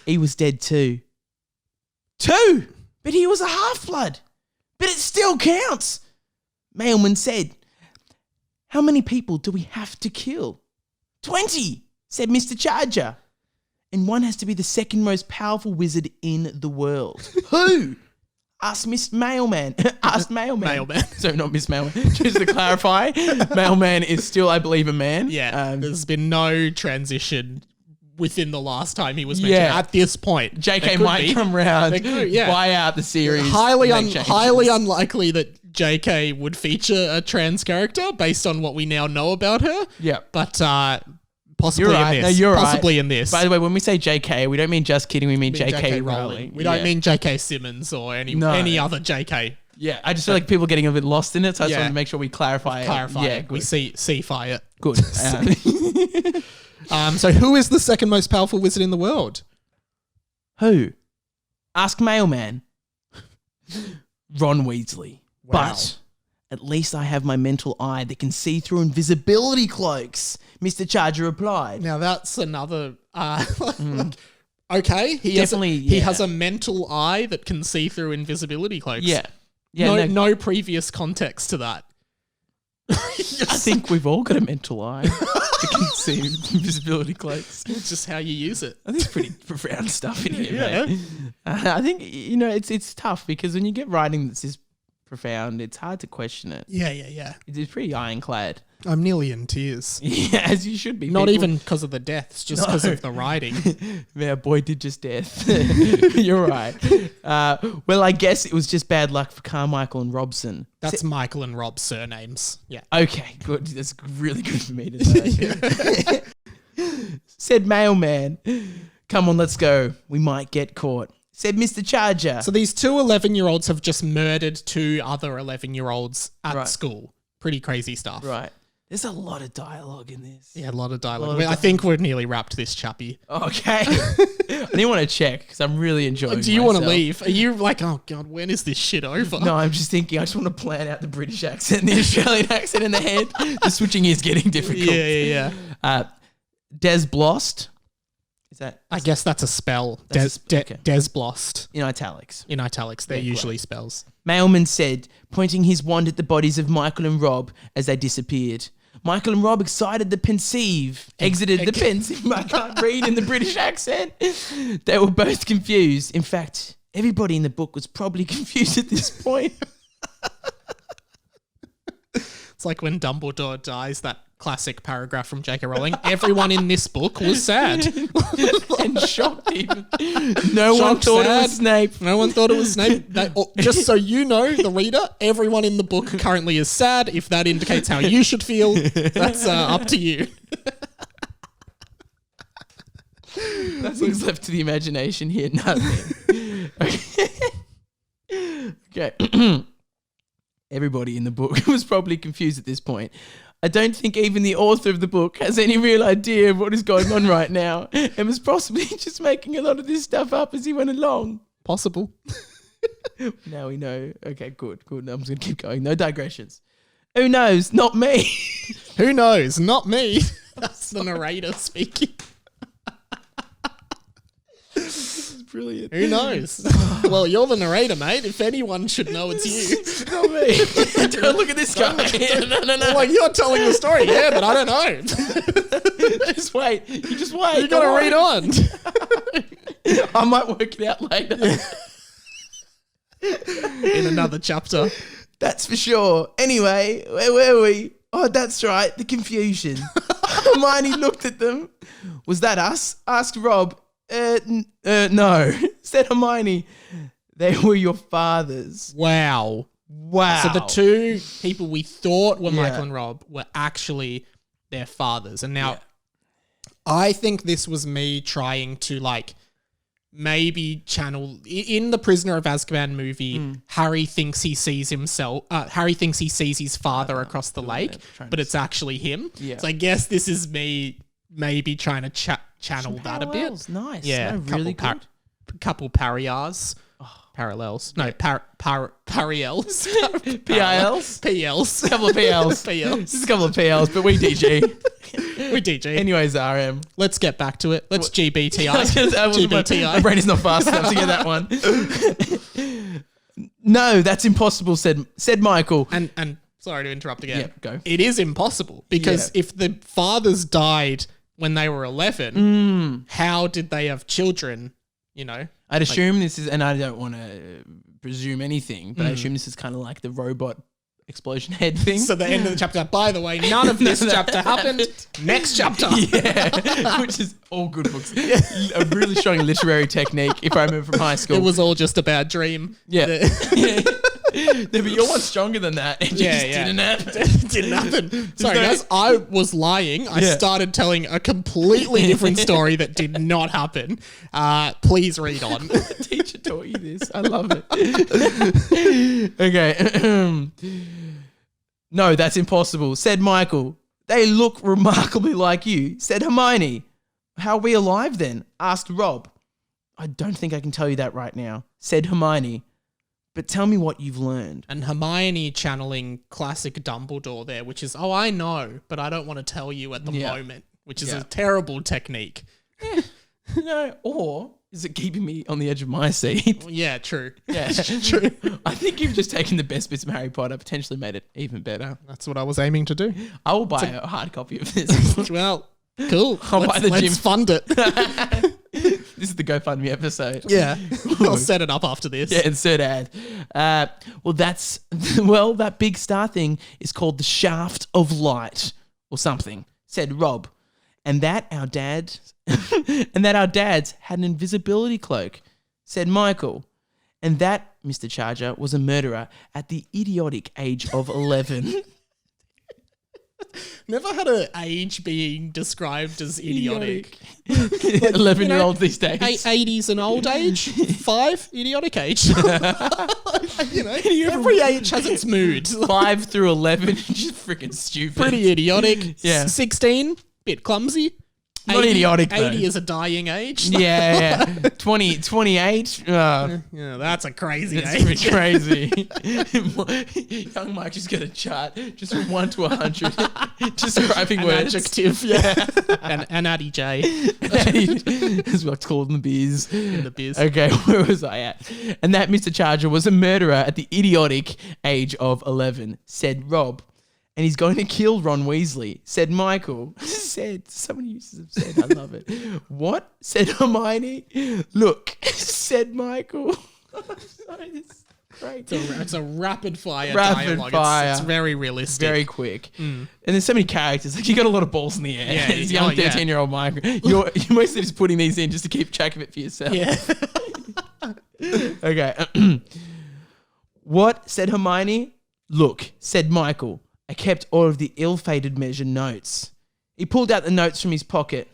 He was dead too. 2! But he was a half-blood. But it still counts. Mailman said, how many people do we have to kill? 20, said Mr. Charger. And one has to be the second most powerful wizard in the world. Who? Asked Miss Mailman. Asked Mailman. Mailman. So not Miss Mailman. Just to clarify, Mailman is still, I believe, a man. Yeah. There's been no transition within the last time he was mentioned at this point. JK might come around, buy out the series. Highly unlikely that JK would feature a trans character based on what we now know about her. Yeah. But possibly in this. No, you're possibly in this. By the way, when we say JK, we don't mean just kidding. We mean JK Rowling. We don't mean JK Simmons or any other JK. Yeah, I just feel like people are getting a bit lost in it, so I just want to make sure we clarify it. Yeah, we see-fi it. Good. So who is the second most powerful wizard in the world? Who? Ask Mailman. Ron Weasley. Wow. But at least I have my mental eye that can see through invisibility cloaks, Mr. Charger replied. Now that's another... okay, he has a mental eye that can see through invisibility cloaks. Yeah. No previous context to that. I think we've all got a mental eye that can see invisibility cloaks. It's just how you use it. I think it's pretty profound stuff in here, mate. I think, it's tough because when you get writing that's this profound, it's hard to question it. Yeah. It's pretty ironclad. I'm nearly in tears. Yeah, as you should be. Not even because of the deaths, just because of the writing. Yeah, boy did just death. You're right. Well, I guess it was just bad luck for Carmichael and Robson. That's Michael and Rob's surnames. Yeah. Okay, good. That's really good for me to say. Said Mailman, come on, let's go. We might get caught. Said Mr. Charger. So these 2 11-year-olds have just murdered 2 other 11-year-olds at school. Pretty crazy stuff. Right. There's a lot of dialogue in this. Yeah, a lot of dialogue. I think we've nearly wrapped this, chappy. Okay. I didn't want to check because I'm really enjoying Do you want to leave? Are you like, oh God, when is this shit over? No, I'm just thinking I just want to plan out the British accent and the Australian accent in the head. The switching is getting difficult. Yeah. Des Blost. I guess that's a spell. Okay. Des Blost. In italics. They're usually spells. Mailman said, pointing his wand at the bodies of Michael and Rob as they disappeared. Michael and Rob exited the pensive. Exited the pensive. I can't read in the British accent. They were both confused. In fact, everybody in the book was probably confused at this point. It's like when Dumbledore dies, that classic paragraph from J.K. Rowling. Everyone in this book was sad. And shocked even. No one thought it was Snape. No one thought it was Snape. Just so you know, the reader, everyone in the book currently is sad. If that indicates how you should feel, that's up to you. Nothing's left to the imagination here. Nothing. Okay. Everybody in the book was probably confused at this point. I don't think even the author of the book has any real idea of what is going on right now and was possibly just making a lot of this stuff up as he went along. Possible. Now we know. Okay, good. I'm just going to keep going. No digressions. Who knows? Not me. Who knows? Not me. That's the narrator speaking. Brilliant. Who knows? Well, you're the narrator, mate. If anyone should know, it's you. Not me. Don't look at this guy. No. Like, you're telling the story, yeah, but I don't know. Just wait. You just wait. You got to read on. I might work it out later. In another chapter. That's for sure. Anyway, where were we? Oh, that's right. The confusion. Hermione looked at them. Was that us? Asked Rob. No, said Hermione. They were your fathers. Wow. So the two people we thought were Michael and Rob were actually their fathers. And now I think this was me trying to like maybe channel in the Prisoner of Azkaban movie. Harry thinks he sees himself. Harry thinks he sees his father across the lake, but it's actually him. Yeah. So I guess this is me maybe trying to channel that a bit. Nice. Yeah, no, really good. Couple parallels. Parallels. No, parallels. PILs? PLs. Couple of PLs. Just a couple of PLs, but we DG. We DG. Anyways, RM. Let's get back to it. Let's GBTI. GBTI. My brain is not fast enough to get that one. No, that's impossible, said Michael. And sorry to interrupt again. Yeah, go. It is impossible because if the fathers died when they were 11, how did they have children, you know? I'd assume this is, and I don't want to presume anything, but I assume this is kind of like the robot explosion head thing. So the end of the chapter, by the way, none of this chapter happened. Next chapter. Yeah, which is all good books. A really strong literary technique, if I remember from high school. It was all just a bad dream. Yeah. No, but your one's stronger than that. It just didn't happen. Didn't happen. Sorry, guys. I was lying. I started telling a completely different story that did not happen. Please read on. The teacher taught you this. I love it. Okay. No, that's impossible, said Michael. They look remarkably like you, said Hermione. How are we alive then? Asked Rob. I don't think I can tell you that right now, said Hermione. But tell me what you've learned. And Hermione channeling classic Dumbledore there, which is, oh, I know, but I don't want to tell you at the moment, which is a terrible technique. Yeah. No, or is it keeping me on the edge of my seat? Yeah, true. Yeah, true. I think you've just taken the best bits of Harry Potter, potentially made it even better. That's what I was aiming to do. I will buy a hard copy of this. Well, cool. Let's fund it. This is the GoFundMe episode. Yeah. I'll set it up after this. Yeah, insert ad. That big star thing is called the Shaft of Light or something, said Rob. And that our dads had an invisibility cloak, said Michael. And that, Mr. Charger, was a murderer at the idiotic age of 11. Never had an age being described as idiotic. 11-year-olds these days. 80s an old age. 5, idiotic age. Every age has its mood. 5 through 11, just freaking stupid. Pretty idiotic. Yeah. 16, bit clumsy. Not idiotic, though. 80 is a dying age. Yeah. 28. Yeah, that's a crazy age. That's pretty crazy. Young Mike just got a chart just from 1 to 100 describing words. Adjective. Yeah. and Addy J. As we like to call them, the biz. Okay, where was I at? And that Mr. Charger was a murderer at the idiotic age of 11, said Rob. and he's going to kill Ron Weasley, said Michael. Someone uses have said, I love it. What? Said Hermione. Look, said Michael. Sorry, this is great. It's a rapid fire dialogue. It's very realistic. Very quick. And there's so many characters. Like, you got a lot of balls in the air. Yeah, This young 13-year-old Michael. You're mostly just putting these in just to keep track of it for yourself. Yeah. Okay. What? Said Hermione. Look, said Michael. I kept all of the ill-fated measure notes. He pulled out the notes from his pocket.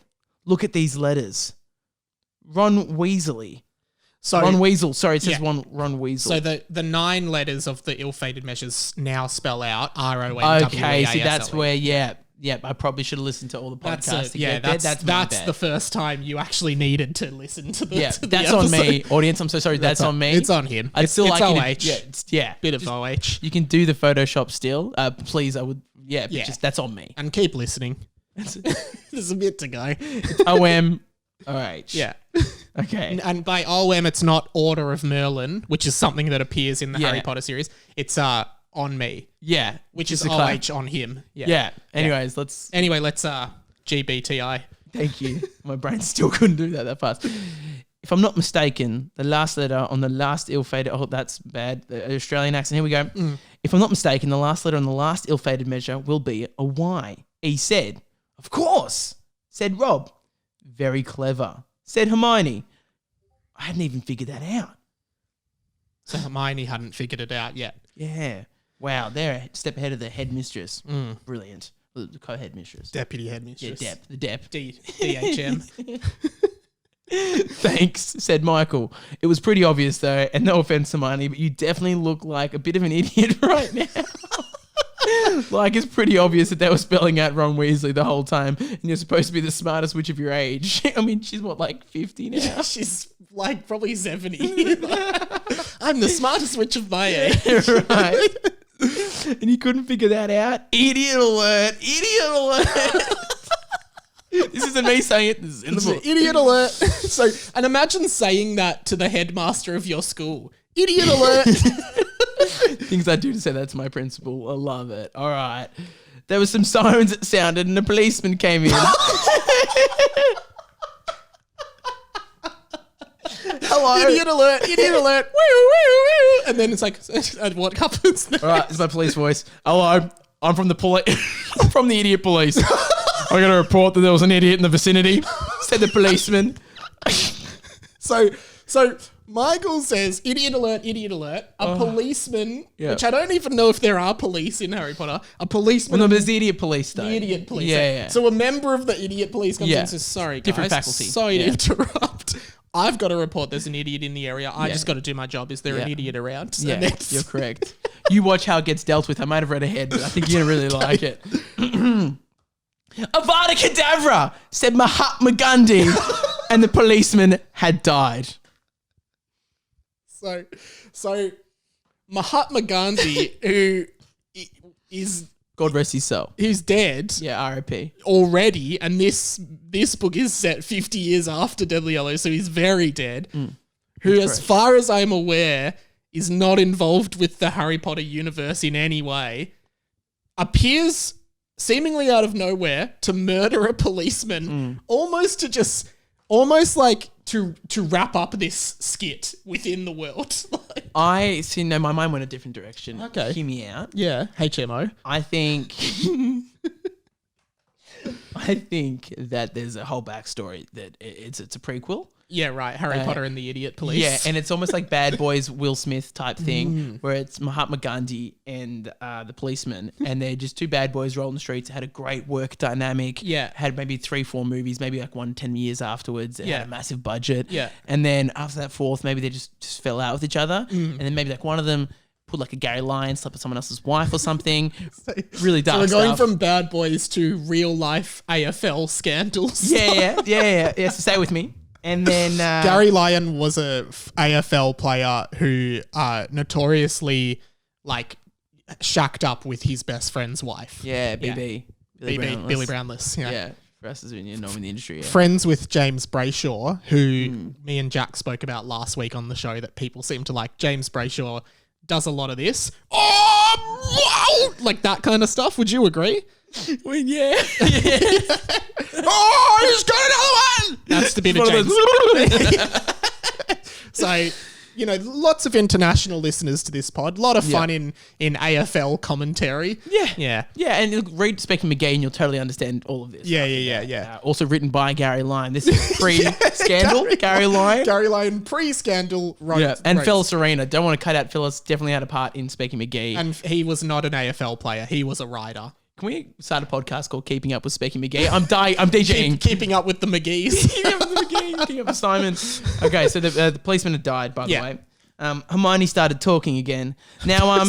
Look at these letters. Ron Weasley. Ron Weasel. Sorry, it says Ron Weasel. So the 9 letters of the ill-fated measures now spell out RONWEASLE. Okay, so that's where, I probably should have listened to all the podcasts. That's the first time you actually needed to listen to the that's episode. On me, audience. I'm so sorry. That's on me. It's on him. I'd still it's like OH. Bit of OH. You can do the Photoshop still. Please, I would. Yeah, but just that's on me. And keep listening. There's a bit to go. OM. OH. Yeah. Okay. And by OM, it's not Order of Merlin, which is something that appears in the Harry Potter series. It's on me. Yeah. Which is OH on him. Yeah. Anyways, let's GBTI. Thank you. My brain still couldn't do that fast. If I'm not mistaken, the last letter on the last ill-fated... Oh, that's bad. The Australian accent. Here we go. If I'm not mistaken, the last letter on the last ill-fated measure will be a Y. He said, of course. Said Rob. Very clever. Said Hermione. I hadn't even figured that out. So Hermione hadn't figured it out yet. Yeah. Wow, they're a step ahead of the headmistress. Brilliant. The co-headmistress. Deputy headmistress. Yeah, the Dep. DHM. Thanks, said Michael. It was pretty obvious though, and no offense, Hermione, but you definitely look like a bit of an idiot right now. Like, it's pretty obvious that they were spelling out Ron Weasley the whole time, and you're supposed to be the smartest witch of your age. I mean, she's what, like 50 now? Yeah, she's like probably 70. I'm the smartest witch of my age. Right. And you couldn't figure that out? Idiot alert! Idiot alert! This isn't me saying it. This is in the book. Idiot alert. So, and imagine saying that to the headmaster of your school. Idiot alert. Things I do to say that to my principal. I love it. All right. There was some sirens that sounded and a policeman came in. Hello. Idiot alert. Idiot alert. Woo, woo, woo. And then it's like, what happens next? All right. It's my police voice. Hello. I'm from the I'm from the idiot police. I got a report that there was an idiot in the vicinity, said the policeman. So Michael says, idiot alert, a policeman, which I don't even know if there are police in Harry Potter, a policeman. Well, no, there's the idiot police though. The idiot police. Yeah. So a member of the idiot police comes in and says, sorry guys, different faculty. Sorry to interrupt. I've got to report there's an idiot in the area. I just got to do my job. Is there an idiot around? So you're correct. You watch how it gets dealt with. I might have read ahead, but I think you're going to really like it. Avada Kedavra, said Mahatma Gandhi, and the policeman had died. So Mahatma Gandhi, who is... God rest his soul. Who's dead. Yeah, R.I.P. already, and this book is set 50 years after Deadly Hallows, so he's very dead. Who, as far as I'm aware, is not involved with the Harry Potter universe in any way, appears seemingly out of nowhere to murder a policeman, almost like to wrap up this skit within the world. I see. No, my mind went a different direction. Okay, hear me out. Yeah, HMO. I think that there's a whole backstory that it's a prequel. Yeah, right. Harry Potter and the Idiot Police. Yeah, and it's almost like Bad Boys Will Smith type thing, where it's Mahatma Gandhi and the policeman, and they're just two bad boys rolling the streets. Had a great work dynamic. Yeah. Had maybe 3-4 movies, maybe like 10 years afterwards. It had a massive budget. Yeah. And then after that fourth, maybe they just fell out with each other. And then maybe like one of them put like a Gary Lyon, slept with someone else's wife or something. Really dark So we're going stuff. from Bad Boys to real life AFL scandals. Yeah. So stay with me. And then Gary Lyon was a AFL player who notoriously like shacked up with his best friend's wife. Yeah, BB. Billy Brownless. Yeah. For us as we know in the industry. Yeah. Friends with James Brayshaw, who me and Jack spoke about last week on the show that people seem to like. James Brayshaw does a lot of this. Oh, wow! Like that kind of stuff. Would you agree? Well, yeah. Oh, he's got another one! That's the bit of James. So, you know, lots of international listeners to this pod. A lot of fun in AFL commentary. Yeah. And look, read Specky McGee and you'll totally understand all of this. Yeah. Also written by Gary Lyon. This is pre-scandal. Gary Lyon. Gary Lyon, pre-scandal. And Phyllis Arena. Don't want to cut out Phyllis. Definitely had a part in Specky McGee. And he was not an AFL player. He was a writer. Can we start a podcast called Keeping Up with Specky McGee? I'm DJing. Keeping up with the McGees. Keeping up with the McGee. Keeping up with Simon. Okay, so the policeman had died, by the way. Hermione started talking again. Now,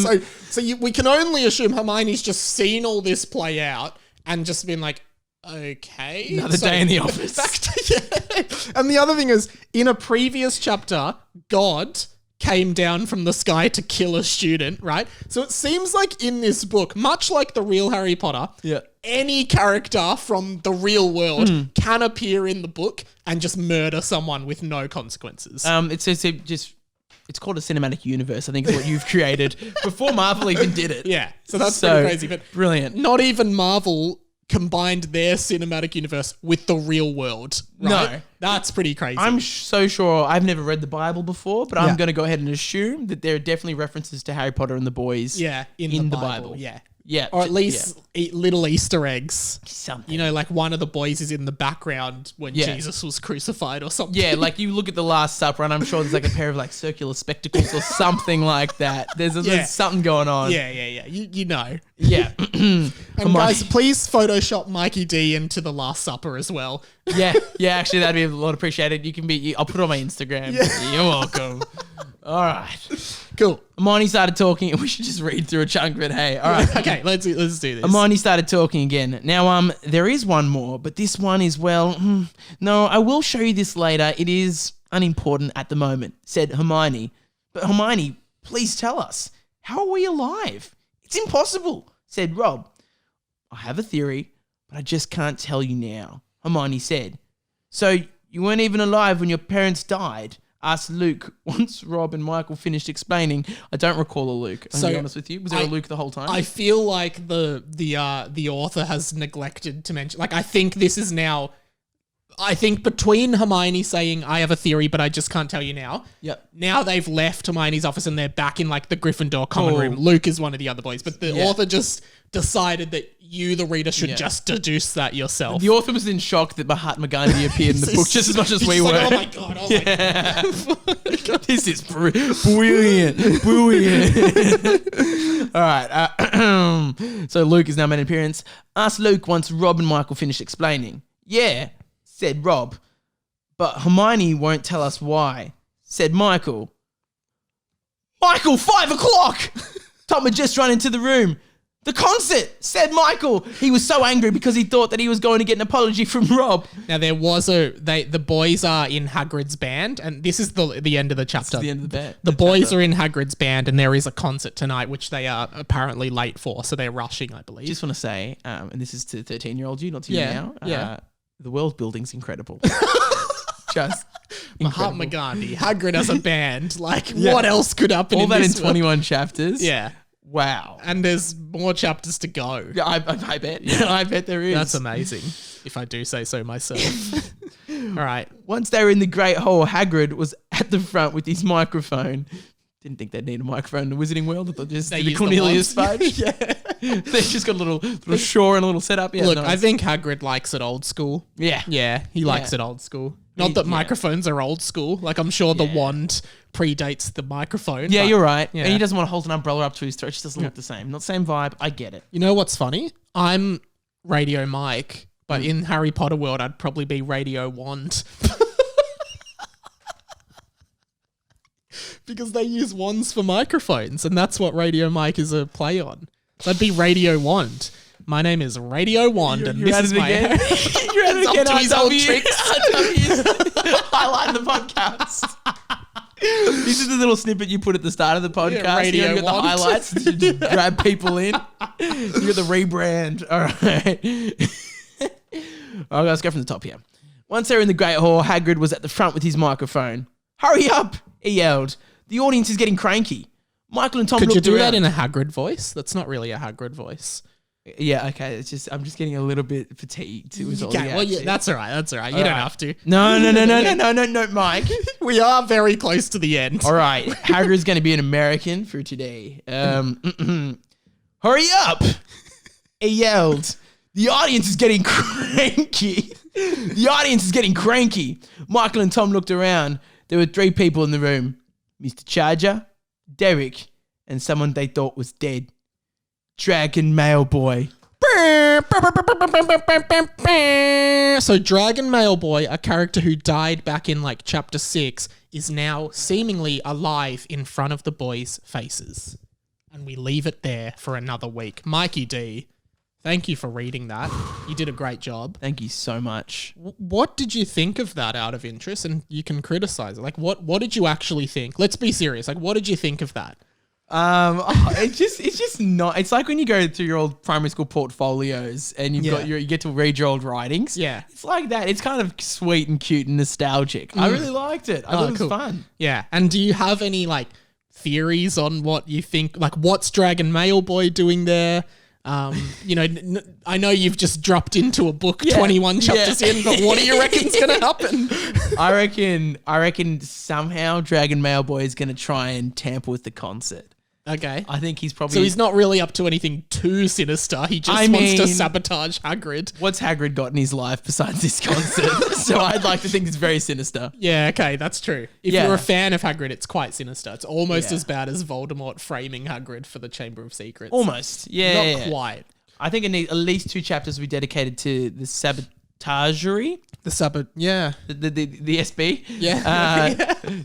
we can only assume Hermione's just seen all this play out and just been like, okay. Another day in the office. And the other thing is, in a previous chapter, God came down from the sky to kill a student, right? So it seems like in this book, much like the real Harry Potter, any character from the real world can appear in the book and just murder someone with no consequences. It's called a cinematic universe, I think is what you've created before Marvel even did it. Yeah, so that's pretty crazy. But brilliant. Not even Marvel combined their cinematic universe with the real world, right? No. That's pretty crazy. I'm so sure, I've never read the Bible before, but I'm going to go ahead and assume that there are definitely references to Harry Potter and the boys in the Bible. Yeah. Or at least little Easter eggs. Something. You know, like one of the boys is in the background when Jesus was crucified or something. Yeah, like you look at the Last Supper and I'm sure there's like a pair of like circular spectacles or something like that. There's something going on. Yeah. You know. Yeah. And guys, please Photoshop Mikey D into the Last Supper as well. Yeah, actually that'd be a lot appreciated. I'll put it on my Instagram. Yeah. You're welcome. All right. Cool. Hermione started talking, and we should just read through a chunk of it. Hey, all right. Okay, let's do this. Hermione started talking again. Now, there is one more, but this one is, no, I will show you this later. It is unimportant at the moment, said Hermione. But Hermione, please tell us, how are we alive? It's impossible, said Rob. I have a theory, but I just can't tell you now, Hermione said. So, you weren't even alive when your parents died? Asked Luke once Rob and Michael finished explaining. I don't recall a Luke. To be honest with you, was there a Luke the whole time? I feel like the author has neglected to mention. Like, I think this is now. I think between Hermione saying I have a theory, but I just can't tell you now. Yep. Now they've left Hermione's office and they're back in like the Gryffindor common room. Luke is one of the other boys, but the author just decided that you, the reader, should just deduce that yourself. The author was in shock that Mahatma Gandhi appeared in the book just as much as we were. Like, oh my god! This is brilliant. All right. So Luke is now made an appearance. Asked Luke once Rob and Michael finished explaining. Yeah, said Rob. But Hermione won't tell us why, said Michael. Michael, 5 o'clock! Tom had just run into the room. The concert, said Michael. He was so angry because he thought that he was going to get an apology from Rob. Now there was the boys are in Hagrid's band, and this is the end of the chapter. This is the end of the band. The boys are in Hagrid's band, and there is a concert tonight, which they are apparently late for, so they're rushing, I believe. Just want to say, and this is to 13-year-old you, not to you now. The world building's incredible. Just Mahatma Gandhi, Hagrid as a band. Like, what else could happen? All in that this in 21 chapters. Yeah. Wow. And there's more chapters to go. Yeah, I bet. Yeah, I bet there is. That's amazing, if I do say so myself. All right. Once they were in the Great Hall, Hagrid was at the front with his microphone. Didn't think they'd need a microphone in the Wizarding World. I thought just the Cornelius Fudge. They've just got a little shore and a little setup. Yeah, look, nice. I think Hagrid likes it old school. Yeah. He likes it old school. Not that microphones are old school. Like, I'm sure the wand predates the microphone. Yeah, you're right. Yeah. And he doesn't want to hold an umbrella up to his throat. It just doesn't look the same. Not the same vibe. I get it. You know what's funny? I'm Radio Mike, but in Harry Potter world, I'd probably be Radio Wand. Because they use wands for microphones, and that's what Radio Mike is a play on. So I'd be Radio Wand. My name is Radio Wand, and this is my... You're at it again. Up to his old tricks. Highlight the podcast. This is the little snippet you put at the start of the podcast. Yeah, Radio you got the highlights to just grab people in. You got the rebrand. All right. All right, let's go from the top here. Once they were in the Great Hall, Hagrid was at the front with his microphone. Hurry up, he yelled. The audience is getting cranky. Michael and Tom Could you looked do around. that in a Hagrid voice? That's not really a Hagrid voice. Yeah, okay. It's just I'm just getting a little bit fatigued. It was all Okay, well, yeah, that's all right. That's all right. You don't have to. No, Mike. We are very close to the end. All right, Hagrid's going to be an American for today. Hurry up! He yelled. The audience is getting cranky. Michael and Tom looked around. There were 3 people in the room. Mr. Charger, Derek, and someone they thought was dead. Dragon Mailboy. So Dragon Mailboy, a character who died back in like chapter 6, is now seemingly alive in front of the boys' faces. And we leave it there for another week. Mikey D, thank you for reading that. You did a great job. Thank you so much. What did you think of that out of interest? And you can criticize it. Like, what did you actually think? Let's be serious. Like, what did you think of that? It's just not. It's like when you go through your old primary school portfolios and you get to read your old writings. Yeah, it's like that. It's kind of sweet and cute and nostalgic. I really liked it. I thought it was fun. Yeah, and do you have any like theories on what you think? Like, what's Dragon Mailboy doing there? You know, I know you've just dropped into a book 21 chapters in, but what do you reckon's going to happen? I reckon somehow Dragon Mailboy is going to try and tamper with the concert. Okay. I think he's probably... So he's not really up to anything too sinister. He just wants to sabotage Hagrid. What's Hagrid got in his life besides this concert? So I'd like to think it's very sinister. Yeah, okay, that's true. If you're a fan of Hagrid, it's quite sinister. It's almost as bad as Voldemort framing Hagrid for the Chamber of Secrets. Almost, yeah. Not quite. I think it needs at least 2 chapters to be dedicated to the sabotagery. The SB. Yeah.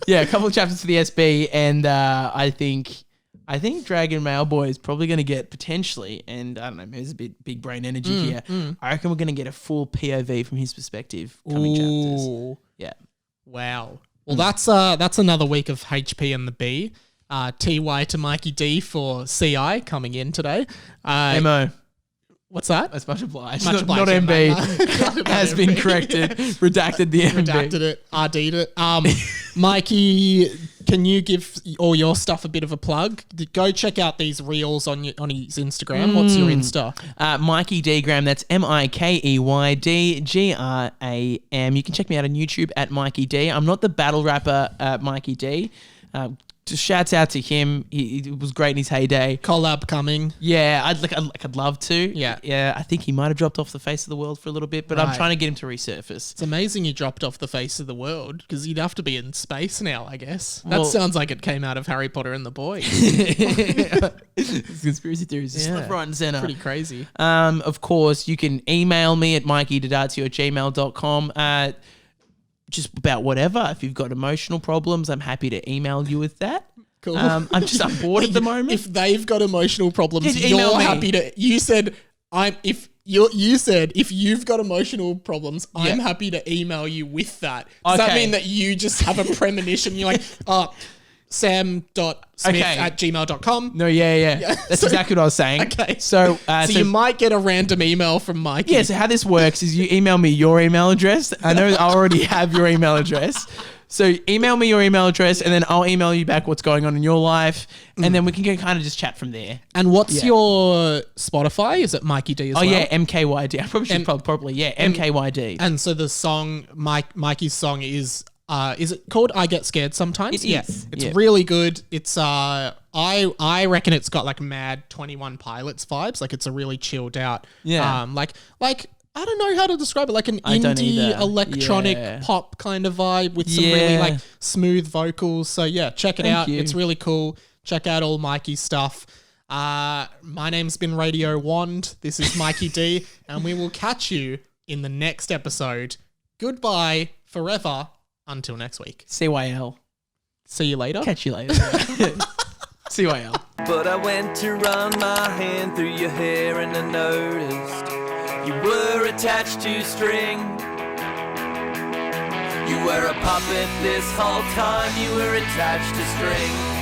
A couple of chapters to the SB, and I think Dragon Mailboy is probably going to get potentially, and I don't know, there's a bit big brain energy here. I reckon we're going to get a full POV from his perspective coming chapters. Yeah. Wow. Well, that's another week of HP and the B. TY to Mikey D for CI coming in today. MO. What's that? That's much obliged. Much not obliged. MB. Has been corrected. Redacted the MB. Redacted it. RD'd it. Mikey, can you give all your stuff a bit of a plug? Go check out these reels on his Instagram. What's your Insta? Mikey D Gram. That's MIKEYD GRAM. You can check me out on YouTube at Mikey D. I'm not the battle rapper Mikey D. Just shouts out to him. He was great in his heyday. Collab coming. Yeah, I'd love to. Yeah. I think he might have dropped off the face of the world for a little bit, but I'm trying to get him to resurface. It's amazing he dropped off the face of the world because he'd have to be in space now, I guess. That sounds like it came out of Harry Potter and the Boys. It's conspiracy theories. It's left, right, and center. Pretty crazy. Of course, you can email me at mikeydidatio@gmail.com. Just about whatever. If you've got emotional problems, I'm happy to email you with that. Cool. I'm bored at the moment. If they've got emotional problems, just email you're me. happy to. You said if you've got emotional problems, I'm happy to email you with that. Does that mean that you just have a premonition? You're like, sam.smith@gmail.com. No, yeah. That's exactly what I was saying. Okay. So you might get a random email from Mikey. Yeah, so how this works is you email me your email address. I know I already have your email address. So email me your email address and then I'll email you back what's going on in your life. And then we can kind of just chat from there. And what's your Spotify? Is it Mikey D as well? Oh, yeah, MKYD. I probably should probably, MKYD. And so the song, Mikey's song is it called I Get Scared Sometimes? It is. It's really good. It's I reckon it's got like mad 21 Pilots vibes. Like it's a really chilled out. Yeah. Like I don't know how to describe it. Like an indie electronic pop kind of vibe with some really like smooth vocals. So yeah, check it out. It's really cool. Check out all Mikey's stuff. My name's been Radio Wand. This is Mikey D, and we will catch you in the next episode. Goodbye forever. Until next week. CYL. See you later. Catch you later. CYL. But I went to run my hand through your hair and I noticed you were attached to string. You were a puppet this whole time, you were attached to string.